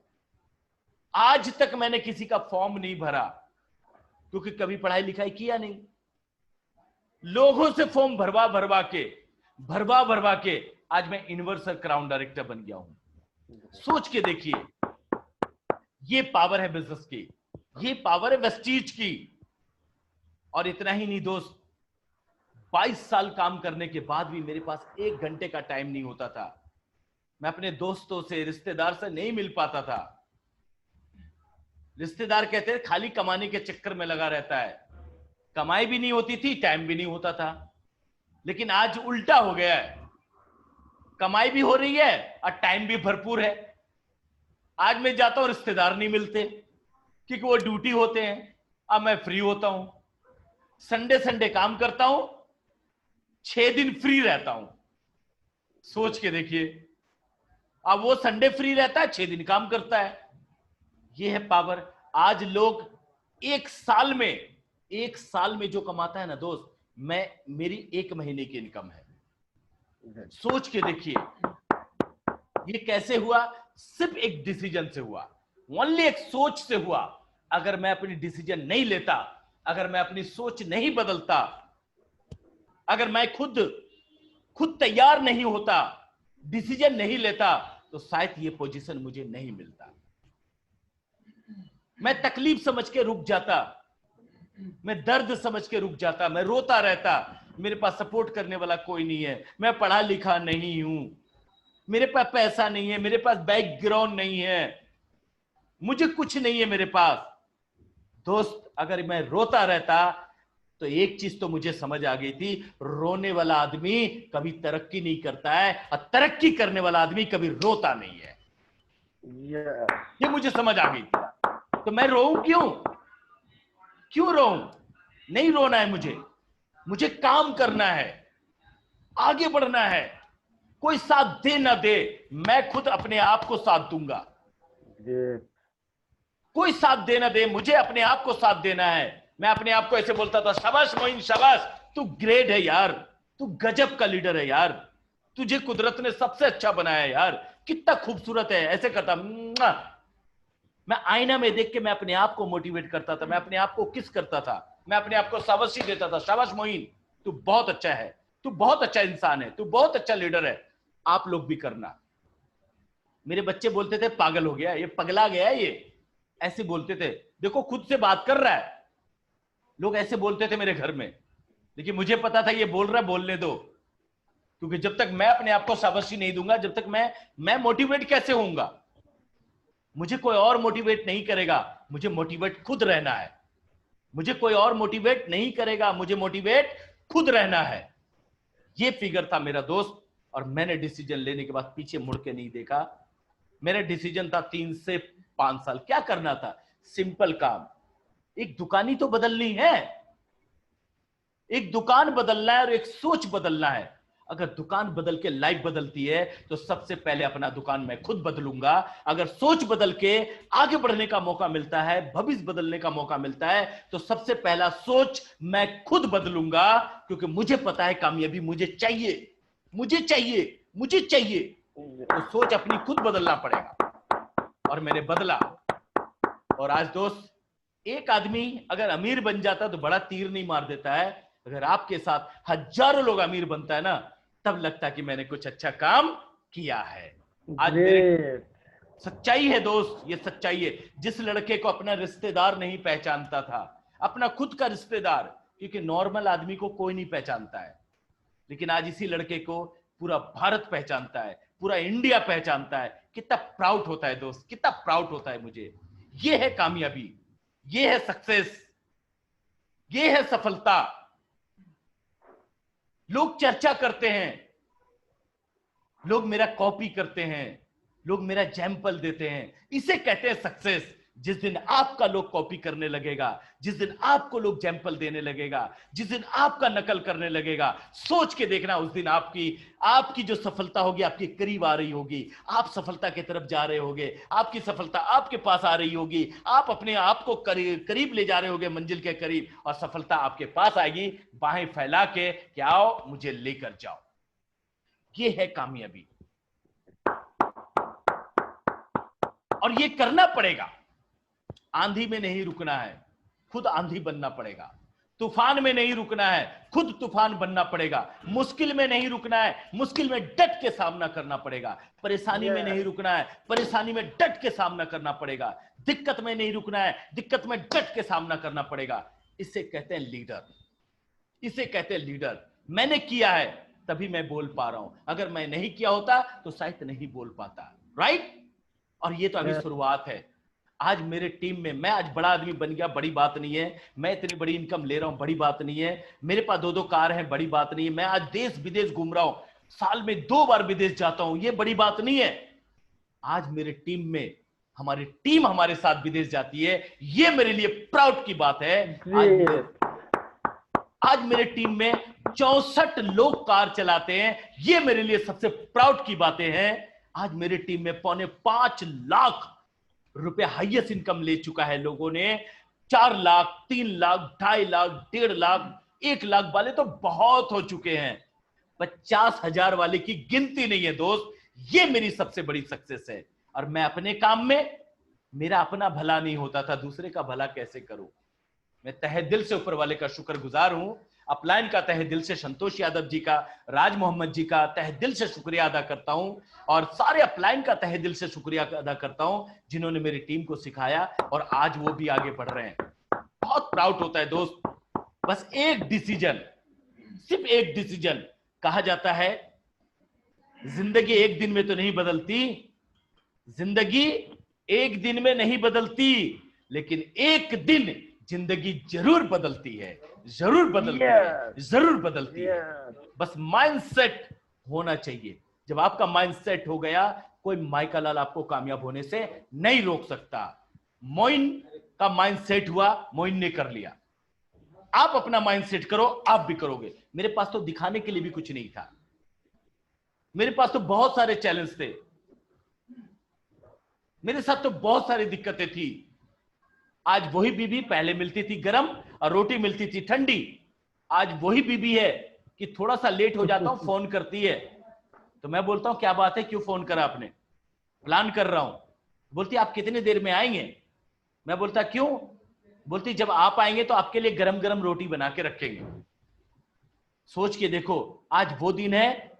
आज तक मैंने किसी का फॉर्म नहीं भरा, क्योंकि कभी पढ़ाई लिखाई किया नहीं। लोगों से फॉर्म भरवा भरवा के आज मैं यूनिवर्सल क्राउन डायरेक्टर बन गया हूं। सोच के देखिए, ये पावर है बिजनेस की, ये पावर है वेस्टीज की। और इतना ही नहीं दोस्त, 22 साल काम करने के बाद भी मेरे पास 1 घंटे का टाइम नहीं होता था। मैं अपने दोस्तों से, रिश्तेदार से नहीं मिल पाता था। रिश्तेदार कहते हैं खाली कमाने के चक्कर में लगा रहता है। कमाई भी नहीं होती थी, टाइम भी नहीं होता था। लेकिन आज उल्टा हो गया है, कमाई भी हो रही है और टाइम भी भरपूर है। आज मैं जाता हूं, रिश्तेदार नहीं मिलते क्योंकि वो ड्यूटी होते हैं। अब मैं फ्री होता हूं, संडे काम करता हूं, 6 दिन फ्री रहता हूं। सोच के देखिए, अब वो संडे फ्री रहता है, 6 दिन काम करता है। ये है पावर। आज लोग एक साल में जो कमाता है ना दोस्त, मेरी 1 महीने की इनकम है। सोच के देखिए ये कैसे हुआ? सिर्फ एक डिसीजन से हुआ, ओनली एक सोच से हुआ। अगर मैं अपनी डिसीजन नहीं लेता, अगर मैं अपनी सोच नहीं बदलता, अगर मैं खुद तैयार नहीं होता, डिसीजन नहीं लेता, तो शायद ये पोजीशन मुझे नहीं मिलता। मैं तकलीफ समझ के रुक जाता, मैं दर्द समझ के रुक जाता, मैं रोता रहता। मेरे पास सपोर्ट करने वाला कोई नहीं है, मैं पढ़ा लिखा नहीं हूं, मेरे पास पैसा नहीं है, मेरे पास बैकग्राउंड नहीं है, मुझे कुछ नहीं है मेरे पास। दोस्त अगर मैं रोता रहता तो एक चीज तो मुझे समझ आ गई थी, रोने वाला आदमी कभी तरक्की नहीं करता है और तरक्की करने वाला आदमी कभी रोता नहीं है। ये मुझे समझ आ गई थी। तो मैं रोऊं क्यों रोऊं? नहीं रोना है मुझे काम करना है, आगे बढ़ना है। कोई साथ दे ना दे, मैं खुद अपने आप को साथ दूंगा। कोई साथ दे ना दे, मुझे अपने आप को साथ देना है। मैं अपने आप को ऐसे बोलता था, शाबाश मोइन शाबाश, तू ग्रेट है यार, तू गजब का लीडर है यार, तुझे कुदरत ने सबसे अच्छा बनाया है यार, कितना खूबसूरत है, ऐसे करता। मैं आईना में देख के मैं अपने आप को मोटिवेट करता था, मैं अपने आप को किस करता था, मैं अपने आप को शाबाशी देता था, शाबाश मोइन तू बहुत अच्छा है, तू बहुत अच्छा इंसान है, तू बहुत अच्छा लीडर है, आप लोग भी करना। मेरे बच्चे बोलते थे पागल हो गया, ये पगला गया, ये ऐसे बोलते थे। देखो खुद से बात कर रहा है, लोग ऐसे बोलते थे मेरे घर में, लेकिन मुझे पता था ये बोल रहा है, बोलने दो, क्योंकि जब तक मैं अपने आप को शाबाशी नहीं दूंगा, जब तक मैं मोटिवेट कैसे होऊंगा? मुझे कोई और मोटिवेट नहीं करेगा, मुझे मोटिवेट खुद रहना है। मुझे कोई और मोटिवेट नहीं करेगा, मुझे मोटिवेट खुद रहना है। ये फिगर था मेरा दोस्त, और मैंने डिसीजन लेने के बाद पीछे मुड़ के नहीं देखा। मेरा डिसीजन था 3 से 5 साल क्या करना था, सिंपल काम, एक दुकानी तो बदलनी है, एक दुकान बदलना है और एक सोच बदलना है। अगर दुकान बदल के लाइफ बदलती है तो सबसे पहले अपना दुकान मैं खुद बदलूंगा। अगर सोच बदल के आगे बढ़ने का मौका मिलता है, भविष्य बदलने का मौका मिलता है, तो सबसे पहला सोच मैं खुद बदलूंगा, क्योंकि मुझे पता है कामयाबी मुझे चाहिए, मुझे चाहिए, मुझे चाहिए। तो सोच अपनी खुद बदलना पड़ेगा, और मैंने बदला। और आज दोस्त, एक आदमी अगर अमीर बन जाता तो बड़ा तीर नहीं मार देता है, अगर आपके साथ हजारों लोग अमीर बनता है ना, तब लगता है कि मैंने कुछ अच्छा काम किया है। आज मेरे सच्चाई है दोस्त, ये सच्चाई है। जिस लड़के को अपना रिश्तेदार नहीं पहचानता था, अपना खुद का रिश्तेदार, क्योंकि नॉर्मल आदमी को कोई नहीं पहचानता है, लेकिन आज इसी लड़के को पूरा भारत पहचानता है, पूरा इंडिया पहचानता है। कितना प्राउड होता है दोस्त, कितना प्राउड होता है मुझे। ये है कामयाबी, ये है सक्सेस, ये है सफलता। लोग चर्चा करते हैं, लोग मेरा कॉपी करते हैं, लोग मेरा एग्जाम्पल देते हैं, इसे कहते हैं सक्सेस। जिस दिन आपका लोग कॉपी करने लगेगा, जिस दिन आपको लोग एग्जाम्पल देने लगेगा, जिस दिन आपका नकल करने लगेगा, सोच के देखना उस दिन आपकी जो सफलता होगी आपके करीब आ रही होगी, आप सफलता की तरफ जा रहे होगे, आपकी सफलता आपके पास आ रही होगी, आप अपने आप को करीब ले जा रहे होगे, मंजिल के करीब, और सफलता आपके पास आएगी बाहें फैला के कि आओ मुझे लेकर जाओ। ये है कामयाबी, और ये करना पड़ेगा। आंधी में नहीं रुकना है, खुद आंधी बनना पड़ेगा। तूफान में नहीं रुकना है, खुद तूफान बनना पड़ेगा। मुश्किल में नहीं रुकना है, मुश्किल में डट के सामना करना पड़ेगा। परेशानी में नहीं रुकना है, परेशानी में डट के सामना करना पड़ेगा। दिक्कत में नहीं रुकना है, दिक्कत में डट के सामना करना पड़ेगा। इसे कहते हैं लीडर, इसे कहते हैं लीडर। मैंने किया है तभी मैं बोल पा रहा हूं, अगर मैं नहीं किया होता तो शायद नहीं बोल पाता, राइट? और ये तो अभी शुरुआत है। आज मेरे टीम में, मैं आज बड़ा आदमी बन गया, बड़ी बात नहीं है। मैं इतनी बड़ी इनकम ले रहा हूं, बड़ी बात नहीं है। मेरे पास 2-2 कार हैं, बड़ी बात नहीं है। मैं आज देश विदेश घूम रहा हूं, साल में 2 बार विदेश जाता हूं, ये बड़ी बात नहीं है। आज मेरे टीम में, हमारी टीम हमारे साथ विदेश जाती है, ये मेरे लिए प्राउड की बात है। आज मेरे टीम में 64 लोग कार चलाते हैं, ये मेरे लिए सबसे प्राउड की बातें हैं। आज मेरी टीम में 5.25 लाख रुपए हाईएस्ट इनकम ले चुका है लोगों ने। 4 लाख, 3 लाख, 2.5 लाख, 1.5 लाख, 1 लाख वाले तो बहुत हो चुके हैं। 50,000 वाले की गिनती नहीं है दोस्त। ये मेरी सबसे बड़ी सक्सेस है। और मैं अपने काम में, मेरा अपना भला नहीं होता था, दूसरे का भला कैसे करूं। मैं तहे दिल से ऊपर वाले का शुक्रगुजार हूं। अपलाइन का तहे दिल से संतोष यादव जी का, राज मोहम्मद जी का तहे दिल से शुक्रिया अदा करता हूं, और सारे अपलाइन का तहे दिल से शुक्रिया अदा करता हूं जिन्होंने मेरी टीम को सिखाया, और आज वो भी आगे बढ़ रहे हैं। बहुत प्राउड होता है दोस्त। बस एक डिसीजन, सिर्फ एक डिसीजन। कहा जाता है जिंदगी एक दिन में तो नहीं बदलती, जिंदगी एक दिन में नहीं बदलती, लेकिन एक दिन जिंदगी जरूर बदलती है, जरूर बदलती है, जरूर बदलती है। बस माइंडसेट होना चाहिए। जब आपका माइंडसेट हो गया, कोई माइका लाल आपको कामयाब होने से नहीं रोक सकता। मोइन का माइंडसेट हुआ, मोइन ने कर लिया। आप अपना माइंडसेट करो, आप भी करोगे। मेरे पास तो दिखाने के लिए भी कुछ नहीं था, मेरे पास तो बहुत सारे चैलेंज थे, मेरे साथ तो बहुत सारी दिक्कतें थी। आज वही बीबी, पहले मिलती थी गरम और रोटी मिलती थी ठंडी, आज वही बीबी है कि थोड़ा सा लेट हो जाता हूं, फोन करती है तो मैं बोलता हूं क्या बात है, क्यों फोन करा आपने? प्लान कर रहा हूं। बोलती आप कितनी देर में आएंगे? मैं बोलता क्यों? बोलती जब आप आएंगे तो आपके लिए गरम गरम रोटी बना के रखेंगे। सोच के देखो, आज वो दिन है,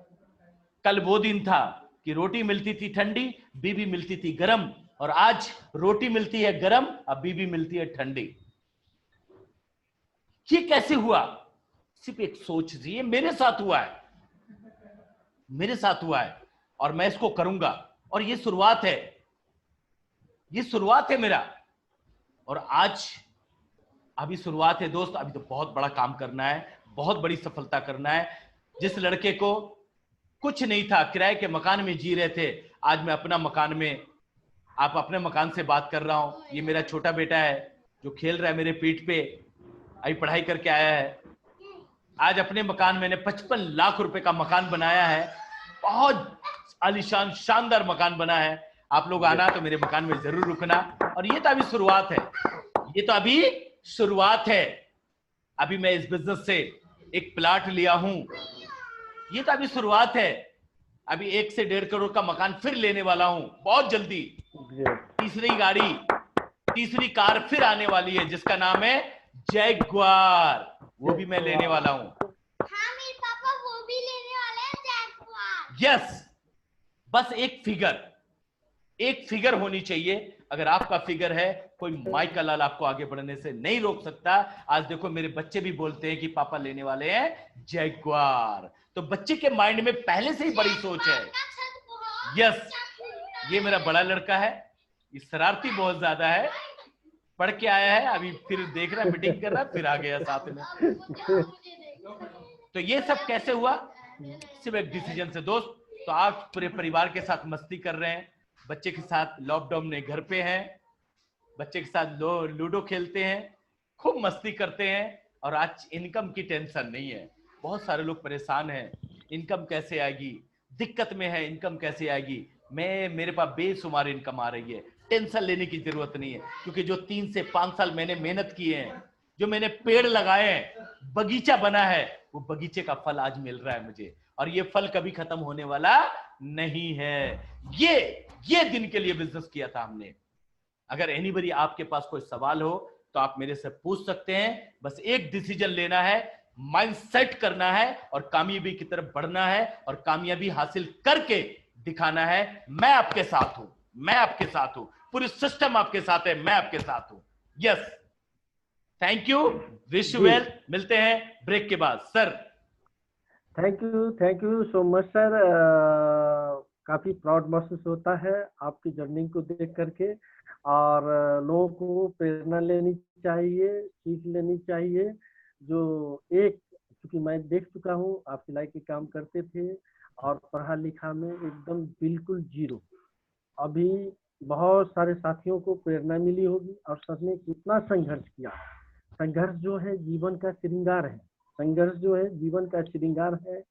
कल वो दिन था कि रोटी मिलती थी ठंडी, बीबी मिलती थी गरम, और आज रोटी मिलती है गरम, अब बीबी मिलती है ठंडी। ये कैसे हुआ? सिर्फ एक सोच दीजिए, मेरे साथ हुआ है, मेरे साथ हुआ है, और मैं इसको करूंगा। और ये शुरुआत है, ये शुरुआत है मेरा, और आज अभी शुरुआत है दोस्त। अभी तो बहुत बड़ा काम करना है, बहुत बड़ी सफलता करना है। जिस लड़के को कुछ नहीं था, किराए के मकान में जी रहे थे, आज मैं अपना मकान में, आप अपने मकान से बात कर रहा हूं। ये मेरा छोटा बेटा है जो खेल रहा है मेरे पीठ पे, अभी पढ़ाई करके आया है। आज अपने मकान, मैंने 55 लाख रुपए का मकान बनाया है, बहुत आलीशान शानदार मकान बना है। आप लोग आना तो मेरे मकान में जरूर रुकना। और ये तो अभी शुरुआत है, ये तो अभी शुरुआत है। अभी मैं इस बिजनेस से एक प्लाट लिया हूं, ये तो अभी शुरुआत है। अभी 1 से 1.5 करोड़ का मकान फिर लेने वाला हूं बहुत जल्दी। तीसरी गाड़ी, तीसरी कार फिर आने वाली है, जिसका नाम है जैगुआर, वो भी मैं लेने वाला हूं। हाँ, मेरे पापा वो भी लेने वाले हैं, जैगुआर। यस, बस एक फिगर होनी चाहिए। अगर आपका फिगर है, कोई माई का लाल आपको आगे बढ़ने से नहीं रोक सकता। आज देखो मेरे बच्चे भी बोलते हैं कि पापा लेने वाले हैं जैगुआर, तो बच्चे के माइंड में पहले से ही बड़ी सोच है। यस, ये मेरा बड़ा लड़का है, ये शरारती बहुत ज्यादा है, पढ़ के आया है, अभी फिर देख रहा है, मीटिंग कर रहा है, फिर आ गया साथ में। तो ये सब कैसे हुआ? सिर्फ एक डिसीजन से दोस्त। तो आप पूरे परिवार के साथ मस्ती कर रहे हैं, बच्चे के साथ लॉकडाउन में घर पे हैं, बच्चे के साथ लूडो खेलते हैं, खूब मस्ती करते हैं, और आज इनकम की टेंशन नहीं है। बहुत सारे लोग परेशान हैं, इनकम कैसे आएगी, दिक्कत में है, इनकम कैसे आएगी। मेरे पास बेशुमार इनकम आ रही है, टेंशन लेने की जरूरत नहीं है। क्योंकि जो 3 से 5 साल मैंने मेहनत किए हैं, जो मैंने पेड़ लगाए हैं, बगीचा बना है, वो बगीचे का फल आज मिल रहा है मुझे, और ये फल कभी खत्म होने वाला नहीं है। ये दिन के लिए बिजनेस किया था हमने। अगर एनीबडी आपके पास कोई सवाल हो तो आप मेरे से पूछ सकते हैं। बस एक डिसीजन लेना है, माइंड सेट करना है, और कामयाबी की तरफ बढ़ना है, और कामयाबी हासिल करके दिखाना है। मैं आपके साथ हूं, मैं आपके साथ हूं, पूरी सिस्टम आपके साथ है, मैं आपके साथ हूं। Yes, thank you, wish you well. मिलते हैं ब्रेक के बाद। Sir thank you so much sir. काफी प्राउड महसूस होता है आपकी जर्नी को देख करके, और लोगों को प्रेरणा लेनी चाहिए, सीख लेनी चाहिए। जो एक, क्योंकि मैं देख चुका हूँ, आप सिलाई के काम करते थे और पढ़ा लिखा में एकदम बिल्कुल जीरो। अभी बहुत सारे साथियों को प्रेरणा मिली होगी, और सबने कितना संघर्ष किया। संघर्ष जो है जीवन का श्रृंगार है, संघर्ष जो है जीवन का श्रृंगार है।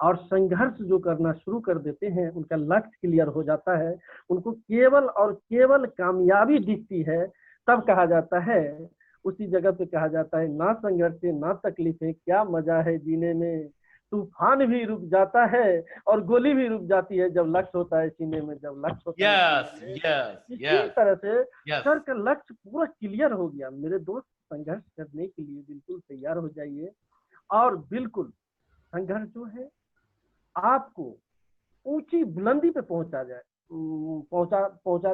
और संघर्ष जो करना शुरू कर देते हैं, उनका लक्ष्य क्लियर हो जाता है, उनको केवल और केवल कामयाबी दिखती है, तब कहा जाता है, उसी जगह पे कहा जाता है, ना संघर्ष है ना तकलीफ है, क्या मजा है जीने में। तूफान भी रुक जाता है और गोली भी रुक जाती है जब लक्ष्य होता है सीने में, जब लक्ष्य होता है। इसी तरह से सर का लक्ष्य पूरा क्लियर हो गया। मेरे दोस्त, संघर्ष करने के लिए बिल्कुल तैयार हो जाइए, और बिल्कुल संघर्ष जो है आपको ऊंची बुलंदी पे पहुंचा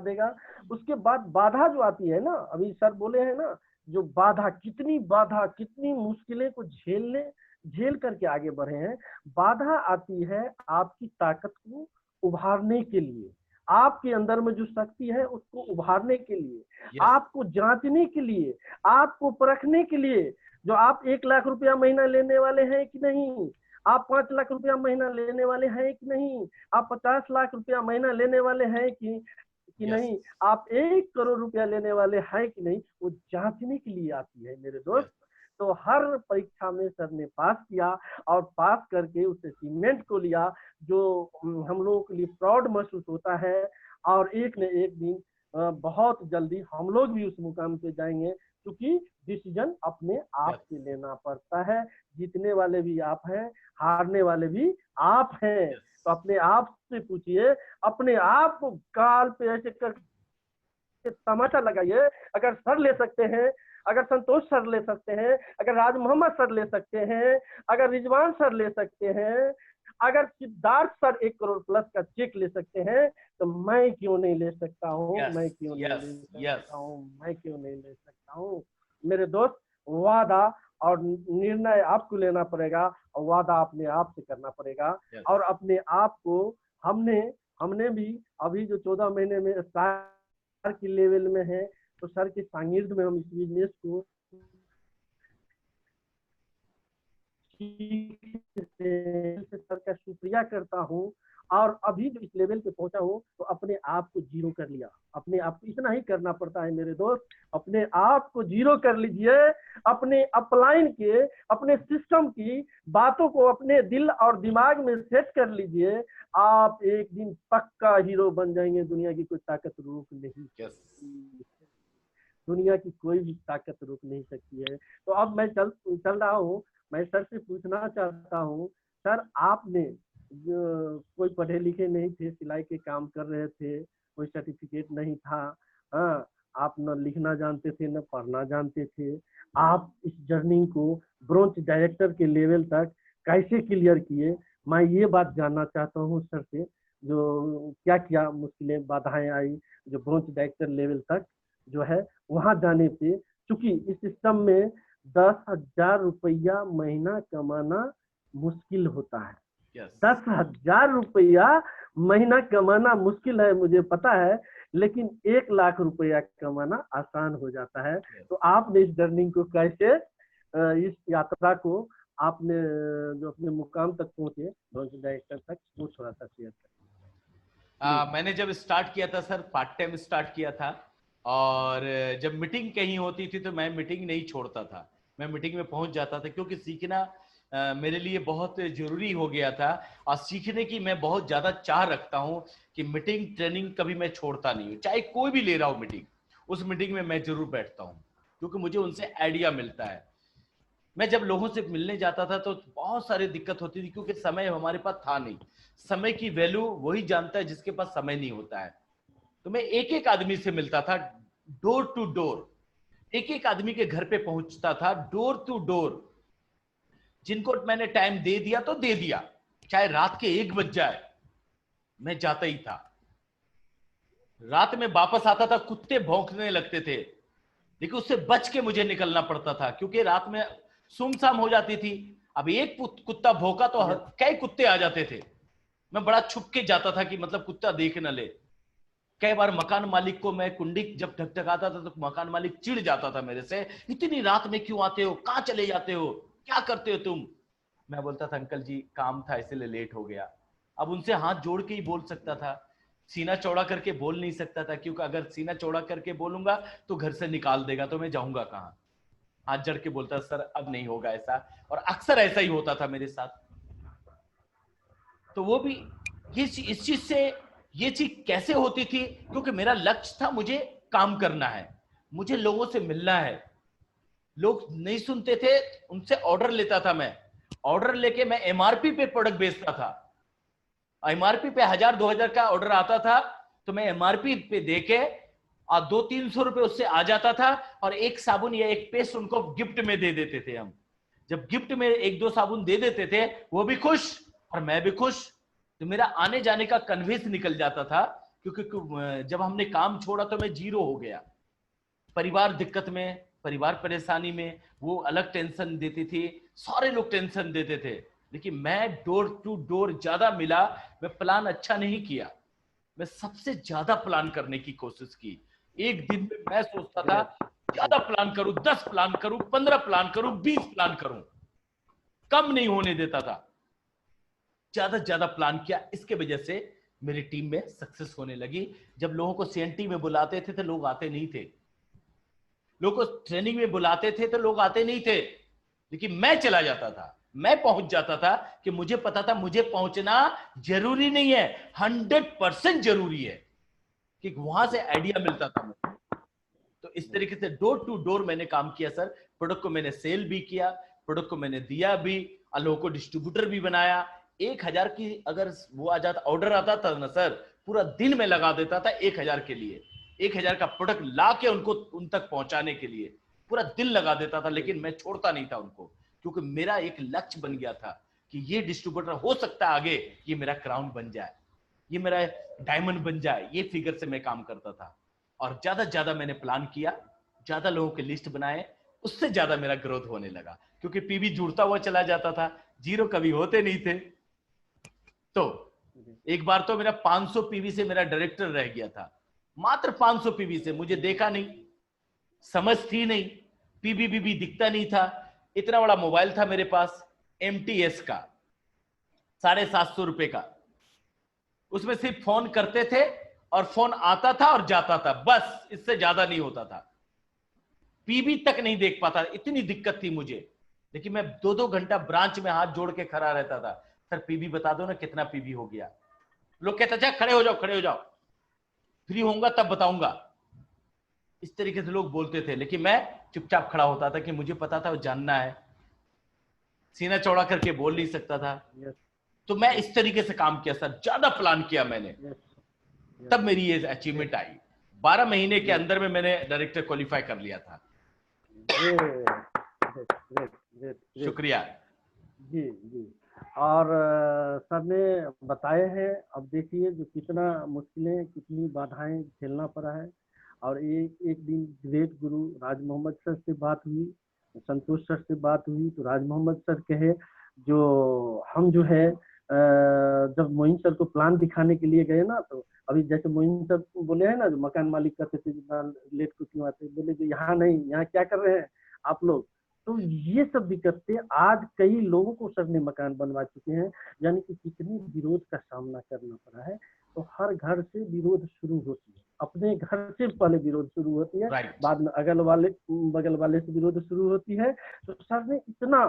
देगा। उसके बाद बाधा जो आती है ना, अभी सर बोले हैं ना, जो बाधा, कितनी मुश्किलें को झेल करके आगे बढ़े हैं। बाधा आती है आपकी ताकत को उभारने के लिए, आपके अंदर में जो शक्ति है उसको उभारने के लिए, आपको जांचने के लिए, आपको परखने के लिए। जो आप 1 लाख रुपया महीना लेने वाले हैं कि नहीं, आप 5 लाख रुपया महीना लेने वाले हैं कि नहीं, आप 50 लाख रुपया महीना लेने वाले हैं कि नहीं, आप 1 करोड़ रुपया लेने वाले हैं कि नहीं, वो जांचने के लिए आती है मेरे दोस्त। तो हर परीक्षा में सर ने पास किया, और पास करके उस अचीवमेंट को लिया, जो हम लोगों के लिए प्राउड महसूस होता है। और एक न एक दिन बहुत जल्दी हम लोग भी उस मुकाम पे जाएंगे, क्योंकि डिसीजन अपने आप से लेना पड़ता है। जीतने वाले भी आप हैं, हारने वाले भी आप हैं। तो अपने आप से पूछिए, अपने आप को काल पे ऐसे करके तमाचा लगाइए। अगर सर ले सकते हैं, अगर संतोष सर ले सकते हैं, अगर राज मोहम्मद सर ले सकते हैं, अगर रिजवान सर ले सकते हैं, अगर सिद्धार्थ सर 1 करोड़ प्लस का चेक ले सकते हैं तो मैं क्यों नहीं ले सकता हूँ? मैं क्यों नहीं ले सकता हूँ? मैं क्यों नहीं ले सकता हूँ? मेरे दोस्त, वादा और निर्णय आपको लेना पड़ेगा, और वादा अपने आप से करना पड़ेगा। और अपने आप को हमने भी अभी जो 14 महीने में स्टार की लेवल में है, तो सर के सानिध्य में हम इस बिजनेस को सर का शुक्रिया करता हूँ। और अभी जो इस लेवल पे पहुंचा हूँ तो अपने आप को जीरो कर लिया। अपने आप को इतना ही करना पड़ता है मेरे दोस्त, अपने आप को जीरो कर लीजिए। अपने अपलाइन के, अपने सिस्टम की बातों को अपने दिल और दिमाग में सेट कर लीजिए। आप एक दिन पक्का हीरो बन जाएंगे। दुनिया की कोई ताकत रोक नहीं सकती। दुनिया की कोई भी ताकत रोक नहीं सकती है। तो अब मैं चल रहा हूँ। मैं सर से पूछना चाहता हूँ, सर आपने कोई पढ़े लिखे नहीं थे, सिलाई के काम कर रहे थे, कोई सर्टिफिकेट नहीं था, हाँ, आप न लिखना जानते थे न पढ़ना जानते थे। आप इस जर्नी को ब्रोंज डायरेक्टर के लेवल तक कैसे क्लियर किए? मैं ये बात जानना चाहता हूँ सर से, जो क्या क्या मुश्किलें बाधाएं आई जो ब्रोंज डायरेक्टर लेवल तक जो है वहां जाने पे। चूंकि इस सिस्टम में 10,000 रुपया महीना कमाना मुश्किल होता है। 10,000 रुपया महीना कमाना मुश्किल है, मुझे पता है, लेकिन 1 लाख रुपया कमाना आसान हो जाता है। तो आपने इस जर्नी को कैसे, इस यात्रा को आपने जो अपने मुकाम तक पहुंचे डायरेक्टर तक, वो थोड़ा सा शेयर करें। मैंने जब स्टार्ट किया था सर, पार्ट टाइम स्टार्ट किया था, और जब मीटिंग कहीं होती थी तो मैं मीटिंग नहीं छोड़ता था, मैं मीटिंग में पहुंच जाता था, क्योंकि सीखना मेरे लिए बहुत जरूरी हो गया था। और सीखने की मैं बहुत ज्यादा चाह रखता हूं कि मीटिंग ट्रेनिंग कभी मैं छोड़ता नहीं हूं, चाहे कोई भी ले रहा हूं मीटिंग, उस मीटिंग में मैं जरूर बैठता हूं, क्योंकि मुझे उनसे आइडिया मिलता है। मैं जब लोगों से मिलने जाता था तो बहुत सारी दिक्कत होती थी, क्योंकि समय हमारे पास था नहीं। समय की वैल्यू वही जानता है जिसके पास समय नहीं होता है। तो मैं एक एक आदमी से मिलता था, डोर टू डोर, एक एक आदमी के घर पे पहुंचता था, डोर टू डोर। जिनको मैंने टाइम दे दिया तो दे दिया, चाहे रात के 1 बज जाए, मैं जाता ही था। रात में वापस आता था, कुत्ते भौंकने लगते थे, लेकिन उससे बच के मुझे निकलना पड़ता था, क्योंकि रात में सुमसाम हो जाती थी। अब एक कुत्ता भौंका तो कई कुत्ते आ जाते थे। मैं बड़ा छुप के जाता था कि मतलब कुत्ता देख न ले। कई बार मकान मालिक को मैं कुंडी जब ठकठकाता था तो मकान मालिक चिढ़ जाता था मेरे से, इतनी रात में क्यों आते हो, कहां चले जाते हो, क्या करते हो तुम? मैं बोलता था, अंकल जी काम था इसलिए लेट हो गया। अब उनसे हाथ जोड़ के ही बोल सकता था, सीना चौड़ा करके बोल नहीं सकता था, क्योंकि अगर सीना चौड़ा करके बोलूंगा तो घर से निकाल देगा, तो मैं जाऊंगा कहां। हाथ जड़ के बोलता, सर अब नहीं होगा ऐसा, और अक्सर ऐसा ही होता था मेरे साथ। तो वो भी इस चीज से, ये चीज कैसे होती थी, क्योंकि मेरा लक्ष्य था, मुझे काम करना है, मुझे लोगों से मिलना है। लोग नहीं सुनते थे, उनसे ऑर्डर लेता था मैं, ऑर्डर लेके मैं एमआरपी पे प्रोडक्ट बेचता था। एमआरपी पे 1000-2000 का ऑर्डर आता था तो मैं एमआरपी पे देके और 200-300 रुपए उससे आ जाता था, और एक साबुन या एक पेस्ट उनको गिफ्ट में दे देते थे हम। जब गिफ्ट में 1-2 साबुन दे देते थे, वो भी खुश और मैं भी खुश, तो मेरा आने जाने का कन्वेंस निकल जाता था। क्योंकि जब हमने काम छोड़ा तो मैं जीरो हो गया। परिवार दिक्कत में, परिवार परेशानी में, वो अलग टेंशन देती थी, सारे लोग टेंशन देते थे, लेकिन मैं डोर टू डोर ज्यादा मिला। मैं प्लान अच्छा नहीं किया, मैं सबसे ज्यादा प्लान करने की कोशिश की। एक दिन में मैं सोचता था ज्यादा प्लान करूं, 10 प्लान करूं, 15 प्लान करूं, 20 प्लान करूं, कम नहीं होने देता था। ज्यादा ज्यादा प्लान किया, इसके वजह से मेरी टीम में सक्सेस होने लगी। जब लोगों को सीएनटी में बुलाते थे तो लोग आते नहीं थे, लोगों को ट्रेनिंग में बुलाते थे तो लोग आते नहीं थे, लेकिन मैं चला जाता था, मैं पहुंच जाता था, कि मुझे पता था मुझे पहुंचना जरूरी नहीं है, 100% जरूरी है, कि वहां से आइडिया मिलता था मुझे। तो इस तरीके से डोर टू डोर मैंने काम किया सर। प्रोडक्ट को मैंने सेल भी किया, प्रोडक्ट को मैंने दिया भी, और लोगों को डिस्ट्रीब्यूटर भी बनाया। 1000 की अगर वो आ जाता, ऑर्डर आता था ना सर, पूरा दिन में लगा देता था 1000 के लिए, 1000 का प्रोडक्ट ला के उनको उन तक पहुंचाने के लिए पूरा दिन लगा देता था, लेकिन मैं छोड़ता नहीं था उनको, क्योंकि मेरा एक लक्ष्य बन गया था। कि ये डिस्ट्रीब्यूटर हो सकता है आगे ये मेरा क्राउन बन जाए, ये मेरा डायमंड बन जाए, ये फिगर से मैं काम करता था। और ज्यादा से ज्यादा मैंने प्लान किया, ज्यादा लोगों के लिस्ट बनाए, उससे ज्यादा मेरा ग्रोथ होने लगा, क्योंकि पीवी जुड़ता हुआ चला जाता था, जीरो कभी होते नहीं थे। तो एक बार तो मेरा 500 पीवी से मेरा डायरेक्टर रह गया था, मात्र 500 पीवी से। मुझे देखा नहीं, समझ थी नहीं, पीवी बीबी दिखता नहीं था। इतना बड़ा मोबाइल था मेरे पास, MTS का, 750 रुपए का। उसमें सिर्फ फोन करते थे और फोन आता था और जाता था, बस इससे ज्यादा नहीं होता था। पीवी तक नहीं देख पाता, इतनी दिक्कत थी मुझे। लेकिन मैं 2-2 घंटा ब्रांच में हाथ जोड़ के खड़ा रहता था, सर पीवी बता दो ना कितना पीवी हो गया। लोग कहते थे खड़े हो जाओ, खड़े हो जाओ, फ्री होऊंगा तब बताऊंगा। इस तरीके से लोग बोलते थे, लेकिन मैं चुपचाप खड़ा होता था कि मुझे पता था वो जानना है, सीना चौड़ा करके बोल नहीं सकता था। तो मैं इस तरीके से काम किया सर, ज्यादा प्लान किया मैंने, तब मेरी ये अचीवमेंट आई। 12 महीने के अंदर में मैंने डायरेक्टर क्वालिफाई कर लिया था। शुक्रिया जी जी। और सर ने बताए हैं, अब देखिए जो कितना मुश्किलें, कितनी बाधाएं झेलना पड़ा है। और एक दिन ग्रेट गुरु राज मोहम्मद सर से बात हुई, संतोष सर से बात हुई, तो राज मोहम्मद सर कहे जो हम जो है जब मोइन सर को प्लान दिखाने के लिए गए ना, तो अभी जैसे मोइन सर बोले हैं ना, जो मकान मालिक कहते थे लेट को क्यों आते, बोले जो यहाँ नहीं, यहाँ क्या कर रहे हैं आप लोग। तो ये सब दिक्कतें आज कई लोगों को सर ने मकान बनवा चुके हैं, यानी कि कितनी विरोध का सामना करना पड़ा है। तो हर घर से विरोध शुरू होती है, अपने घर से पहले विरोध शुरू होती है, बाद में अगल वाले बगल वाले से विरोध शुरू होती है। तो सर ने इतना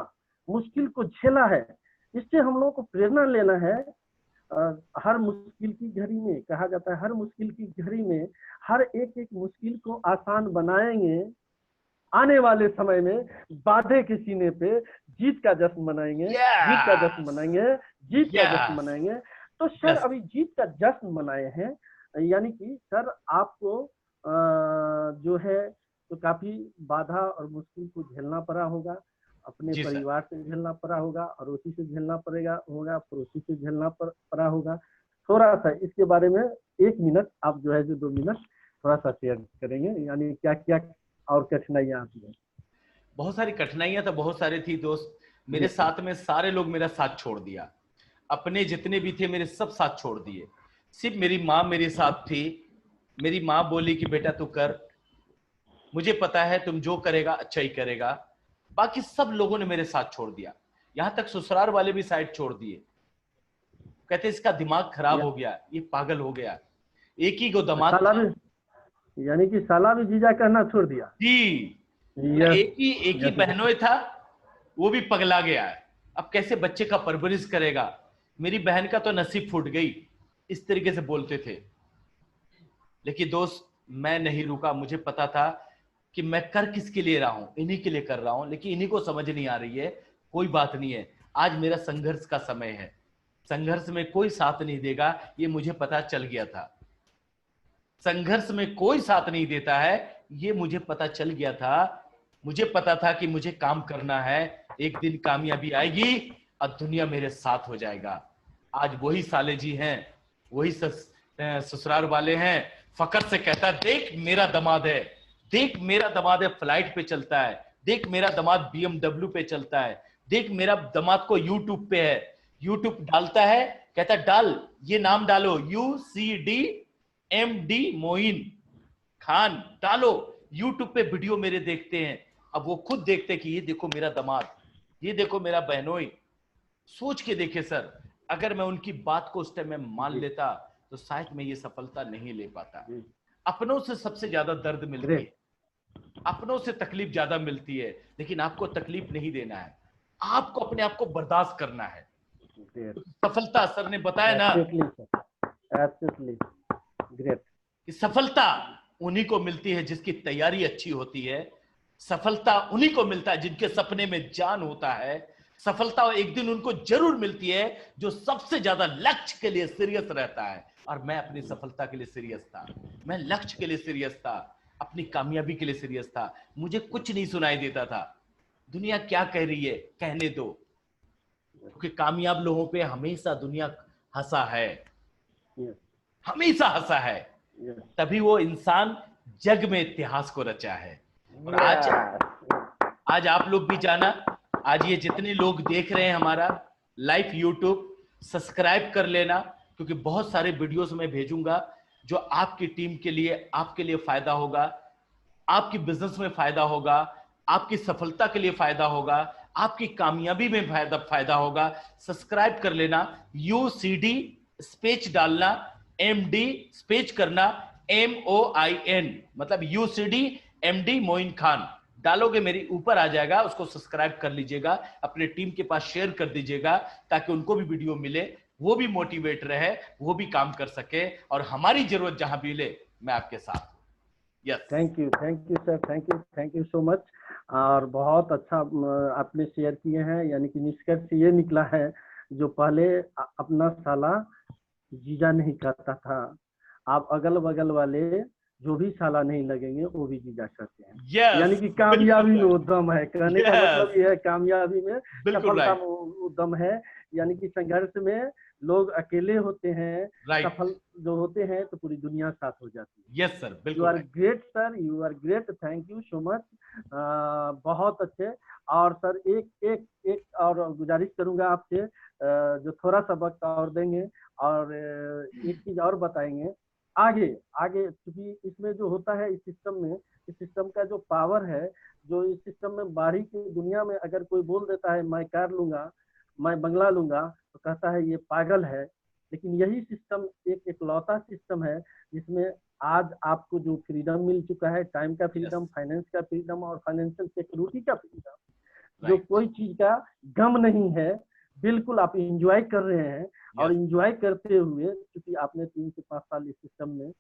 मुश्किल को झेला है, इससे हम लोगों को प्रेरणा लेना है। हर मुश्किल की घड़ी में, कहा जाता है हर मुश्किल की घड़ी में हर एक एक मुश्किल को आसान बनाएंगे, आने वाले समय में बाधे के सीने पे जीत का जश्न मनाएंगे। जीत का जश्न मनाएंगे, जीत का जश्न मनाएंगे। तो सर अभी जीत का जश्न मनाए हैं, यानी कि सर आपको जो है तो काफी बाधा और मुश्किल को झेलना पड़ा होगा, अपने परिवार से झेलना पड़ा होगा, अड़ोसी से झेलना पड़ेगा होगा, पड़ोसी से झेलना पड़ा होगा। थोड़ा सा इसके बारे में 1 मिनट आप जो है जो 2 मिनट थोड़ा सा शेयर करेंगे, यानी क्या क्या और कठिनाइयां आती है। बहुत सारी कठिनाइयां तो बहुत सारी थी दोस्त। मेरे साथ में सारे लोग मेरा साथ छोड़ दिया, अपने जितने भी थे मेरे सब साथ छोड़ दिए। सिर्फ मेरी माँ मेरे साथ थी। मेरी माँ बोली कि बेटा तू कर, मुझे पता है तुम जो करेगा अच्छा ही करेगा। बाकी सब लोगों ने मेरे साथ छोड़ दिया, यहाँ तक ससुराल वाले भी साइड छोड़ दिए। कहते इसका दिमाग खराब हो गया, ये पागल हो गया। एक ही गो दामाद, यानी कि साला भी जीजा कहना छोड़ दिया जी। एक ही बहनोई था, वो भी पगला गया है। अब कैसे बच्चे का परवरिश करेगा। मेरी बहन का तो नसीब फूट गई, इस तरीके से बोलते थे। लेकिन दोस्त मैं नहीं रुका, मुझे पता था कि मैं कर किसके लिए रहा हूं, इन्हीं के लिए कर रहा हूं। लेकिन इन्हीं को समझ नहीं आ रही है। कोई बात नहीं है, आज मेरा संघर्ष का समय है। संघर्ष में कोई साथ नहीं देगा, ये मुझे पता चल गया था। संघर्ष में कोई साथ नहीं देता है, ये मुझे पता चल गया था। मुझे पता था कि मुझे काम करना है, एक दिन कामयाबी आएगी और दुनिया मेरे साथ हो जाएगा। आज वही साले जी हैं, वही ससुराल वाले हैं। फकर से कहता देख मेरा दामाद है, देख मेरा दामाद है फ्लाइट पे चलता है, देख मेरा दामाद BMW पे चलता है, देख मेरा दामाद को यूट्यूब पे है, यूट्यूब डालता है, कहता डाल ये नाम डालो UCDMD मोइन खान डालो, यूट्यूब पे वीडियो मेरे देखते हैं। अब वो खुद देखते कि ये देखो मेरा दामाद, ये देखो मेरा बहनोई। सोच के देखे सर, अगर मैं उनकी बात को उस टाइम में मान लेता तो शायद मैं ये सफलता नहीं ले पाता। अपनों से सबसे ज्यादा दर्द मिलती है, अपनों से तकलीफ ज्यादा मिलती है, लेकिन आपको तकलीफ नहीं देना है, आपको अपने आप को बर्दाश्त करना है। सफलता सर ने बताया ना, ग्रेट, कि सफलता उन्हीं को मिलती है जिसकी तैयारी अच्छी होती है। सफलता उन्हीं को मिलता है जिनके सपने में जान होता है। सफलता एक दिन उनको जरूर मिलती है जो सबसे ज्यादा लक्ष्य के लिए सीरियस रहता है। और मैं अपनी सफलता के लिए सीरियस था, मैं लक्ष्य के लिए सीरियस था, अपनी कामयाबी के लिए सीरियस था। मुझे कुछ नहीं सुनाई देता था, दुनिया क्या कह रही है कहने दो, क्योंकि कामयाब लोगों पे हमेशा दुनिया हंसा है, Yes. हमेशा हंसा है, Yes. तभी वो इंसान जग में इतिहास को रचा है। और आज आप लोग भी जाना, आज ये जितने लोग देख रहे हैं हमारा लाइव यूट्यूब, सब्सक्राइब कर लेना, क्योंकि बहुत सारे वीडियोस मैं भेजूंगा जो आपकी टीम के लिए, आपके लिए फायदा होगा, आपकी बिजनेस में फायदा होगा, आपकी सफलता के लिए फायदा होगा, आपकी कामयाबी में फायदा होगा। सब्सक्राइब कर लेना, UCD स्पेस डालना, MD स्पेस करना, MOIN, मतलब UCD MD मोइन खान डालोगे, मेरी ऊपर आ जाएगा, उसको सब्सक्राइब कर लीजिएगा, अपने टीम के पास शेयर कर दीजिएगा, ताकि उनको भी वीडियो मिले, वो भी मोटिवेट रहे, वो भी काम कर सके, और हमारी जरूरत जहां भी ले, मैं आपके साथ। Yes, thank you sir, thank you so much. और बहुत अच्छा आपने शेयर किए हैं, यानी कि निष्कर्ष ये निकला है, जो पहले अपना साला जीजा नहीं करता था, आप अगल बगल वाले जो भी साला नहीं लगेंगे वो भी जीजा करते हैं। yes, यानी कि कामयाबी में उद्यम है, कहने का मतलब ये है, कामयाबी में सफलता में उद्यम है। यानी कि संघर्ष में लोग अकेले होते हैं, सफल जो होते हैं तो पूरी दुनिया साथ हो जाती है। यस सर, बिल्कुल। You are great sir, you are great, thank you so much, बहुत अच्छे। और सर एक और गुजारिश करूंगा आपसे, जो थोड़ा सा वक्त और देंगे और एक चीज और बताएंगे आगे क्योंकि इसमें जो होता है, इस सिस्टम का जो पावर है, जो इस सिस्टम में बाहरी की दुनिया में अगर कोई बोल देता है मैं कार लूंगा, मैं बंगला लूंगा, तो कहता है ये पागल है। लेकिन यही सिस्टम एक इकलौता सिस्टम है जिसमें आज आपको जो फ्रीडम मिल चुका है, टाइम का फ्रीडम, फाइनेंस का फ्रीडम और फाइनेंशियल सिक्योरिटी का फ्रीडम, जो कोई चीज का गम नहीं है, बिल्कुल आप इंजॉय कर रहे हैं। और इंजॉय करते हुए, क्योंकि आपने 3 से 5 साल इस सिस्टम में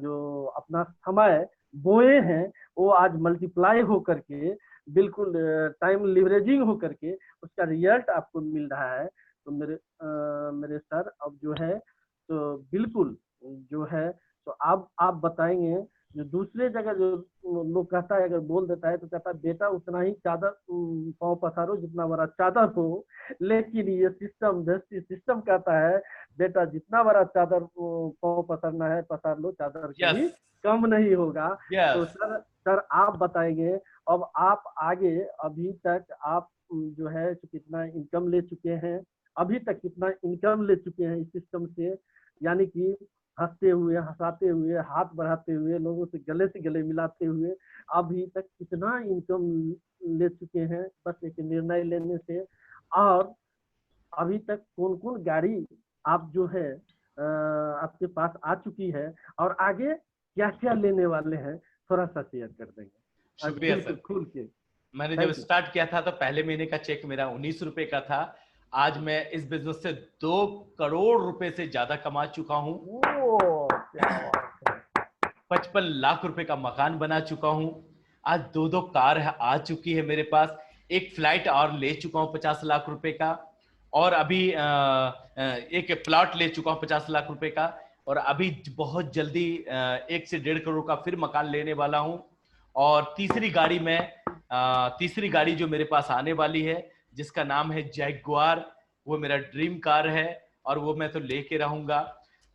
जो अपना समय बोए हैं, वो आज मल्टीप्लाई हो करके, बिल्कुल टाइम लिवरेजिंग हो करके उसका रिजल्ट आपको मिल रहा है। तो मेरे सर, अब जो है तो बिल्कुल जो है तो आप बताएंगे, जो दूसरे जगह जो लोग कहता है, अगर बोल देता है तो कहता है बेटा उतना ही चादर पाँव पसारो जितना बड़ा चादर हो, लेकिन ये सिस्टम कहता है बेटा जितना बड़ा चादर पाँव पसारना है पसार लो, चादर कभी कम नहीं होगा। तो सर आप बताएंगे, अब आप आगे, अभी तक आप जो है कितना इनकम ले चुके हैं, अभी तक कितना इनकम ले चुके हैं इस सिस्टम से, यानी कि हंसते हुए, हंसाते हुए, हाथ बढ़ाते हुए, लोगों से गले मिलाते हुए, अभी तक कितना इनकम ले चुके हैं बस एक निर्णय लेने से। और अभी तक कौन कौन गाड़ी आप जो है आपके पास आ चुकी है, और आगे क्या क्या लेने वाले हैं, थोड़ा सा शेयर कर देंगे। शुक्रिया सर। खुल के मैंने जब स्टार्ट किया था तो पहले महीने का चेक मेरा 19 रुपए का था। आज मैं इस बिजनेस से 2 करोड़ रुपए से ज्यादा कमा चुका हूं। 55 लाख रुपए का मकान बना चुका हूं। आज 2 कार आ चुकी है मेरे पास। एक फ्लाइट और ले चुका हूं 50 लाख रुपए का, और अभी एक प्लॉट ले चुका हूं 50 लाख रुपए का, और अभी बहुत जल्दी 1 से 1.5 करोड़ का फिर मकान लेने वाला हूं। और तीसरी गाड़ी जो मेरे पास आने वाली है, जिसका नाम है जैगुआर, वो मेरा ड्रीम कार है, और वो मैं तो लेके रहूंगा।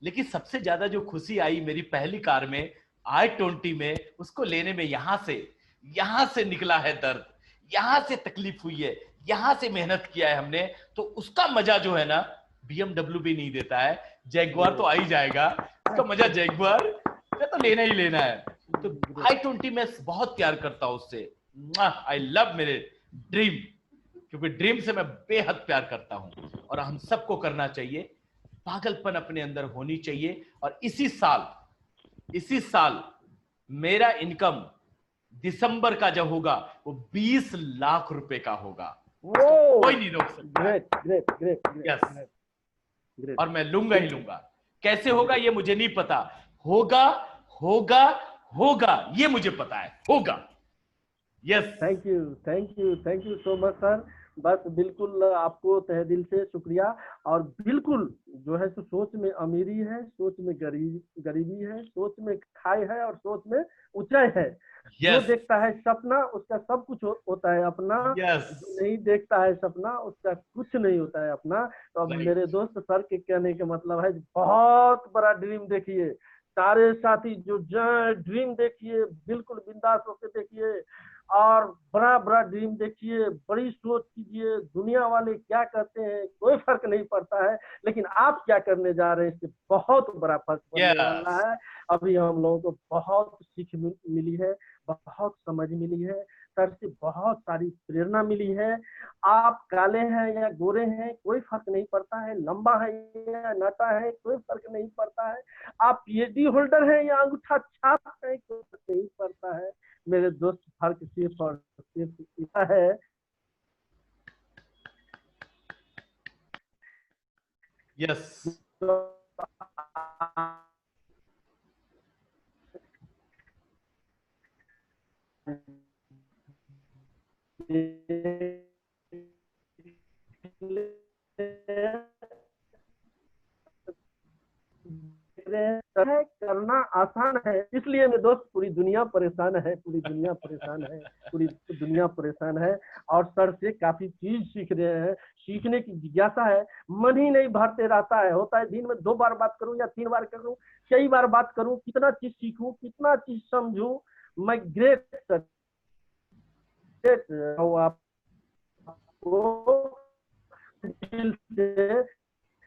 लेकिन सबसे ज्यादा जो खुशी आई मेरी पहली कार में, i20 में, उसको लेने में यहां से निकला है दर्द, यहां से तकलीफ हुई है, यहां से मेहनत किया है हमने, तो उसका मजा जो है ना BMW भी नहीं देता है। जैगुआर तो आ ही जाएगा, उसका मजा जैगुआर तो लेना ही लेना है। तो i20 में बहुत प्यार करता हूं उससे। आई लव मेरे ड्रीम, क्योंकि ड्रीम से मैं बेहद प्यार करता हूं, और हम सबको करना चाहिए। पागलपन अपने अंदर होनी चाहिए। और इसी साल मेरा इनकम दिसंबर का जो होगा वो 20 लाख रुपए का होगा। कोई नहीं रोक सकता। ग्रेट। और मैं लूंगा ही लूंगा। कैसे होगा ये मुझे नहीं पता, होगा ये मुझे पता है, होगा। Yes, thank you so much sir. बस बिल्कुल आपको तहे दिल से शुक्रिया। और बिल्कुल जो है सो सोच में अमीरी है, सोच में गरीबी है, सोच में खाई है और सोच में ऊंचाई है। जो यस देखता है सपना उसका सब कुछ होता है अपना, यस जो नहीं देखता है सपना उसका कुछ नहीं होता है अपना। तो अब राइट मेरे दोस्त सर के कहने का मतलब है बहुत बड़ा ड्रीम देखिए, सारे साथी जो जाए ड्रीम देखिए, बिल्कुल बिंदास होकर देखिए और बड़ा बड़ा ड्रीम देखिए, बड़ी सोच कीजिए। दुनिया वाले क्या करते हैं कोई फर्क नहीं पड़ता है, लेकिन आप क्या करने जा रहे हैं इससे बहुत बड़ा फर्क पड़ने वाला यस है। अभी हम लोगों को बहुत सीख मिली है, बहुत समझ मिली है, सर से बहुत सारी प्रेरणा मिली है। आप काले हैं या गोरे हैं कोई फर्क नहीं पड़ता है, लंबा है या नाटा है कोई फर्क नहीं पड़ता है, आप पीएचडी होल्डर हैं या अंगूठा छाप है कोई फर्क नहीं पड़ता है। मेरे दोस्त फर्क सिर्फ और सिर्फ इतना है यस जो करना आसान है, इसलिए मेरे दोस्त पूरी दुनिया परेशान है, पूरी दुनिया परेशान है, पूरी दुनिया परेशान है। और सर से काफी चीज सीख रहे हैं, सीखने की जिज्ञासा है, मन ही नहीं भरते रहता है। होता है दिन में 2 बार बात करूं या 3 बार करूं, कई बार बात करूं, कितना चीज सीखूं, कितना चीज समझूं। मैं ग्रेट ग्रेट आपको दिल से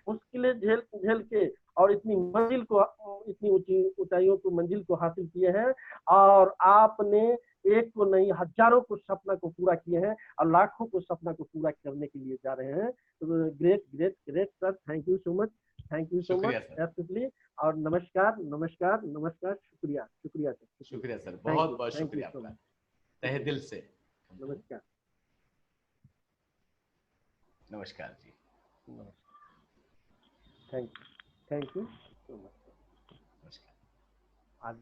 मुश्किलें झेल झेल के और इतनी मंजिल को, इतनी ऊंची ऊंचाइयों को मंजिल को हासिल किए हैं। और आपने एक को नहीं हजारों को सपना को पूरा किए हैं और लाखों को सपना को पूरा करने के लिए जा रहे हैं। तो great great great sir, thank you so much, thank you so much शुक्रिया सर एब्सोल्युटली। और नमस्कार नमस्कार नमस्कार, शुक्रिया शुक्रिया सर, शुक्रिया। शुक्रिया सर थैंक बहुत यू शुक्रिया सो आपका मच, तहे शुक्रिया, दिल से नमस्कार नमस्कार जी नमस्कार, थैंक यू सो मच। नमस्कार आज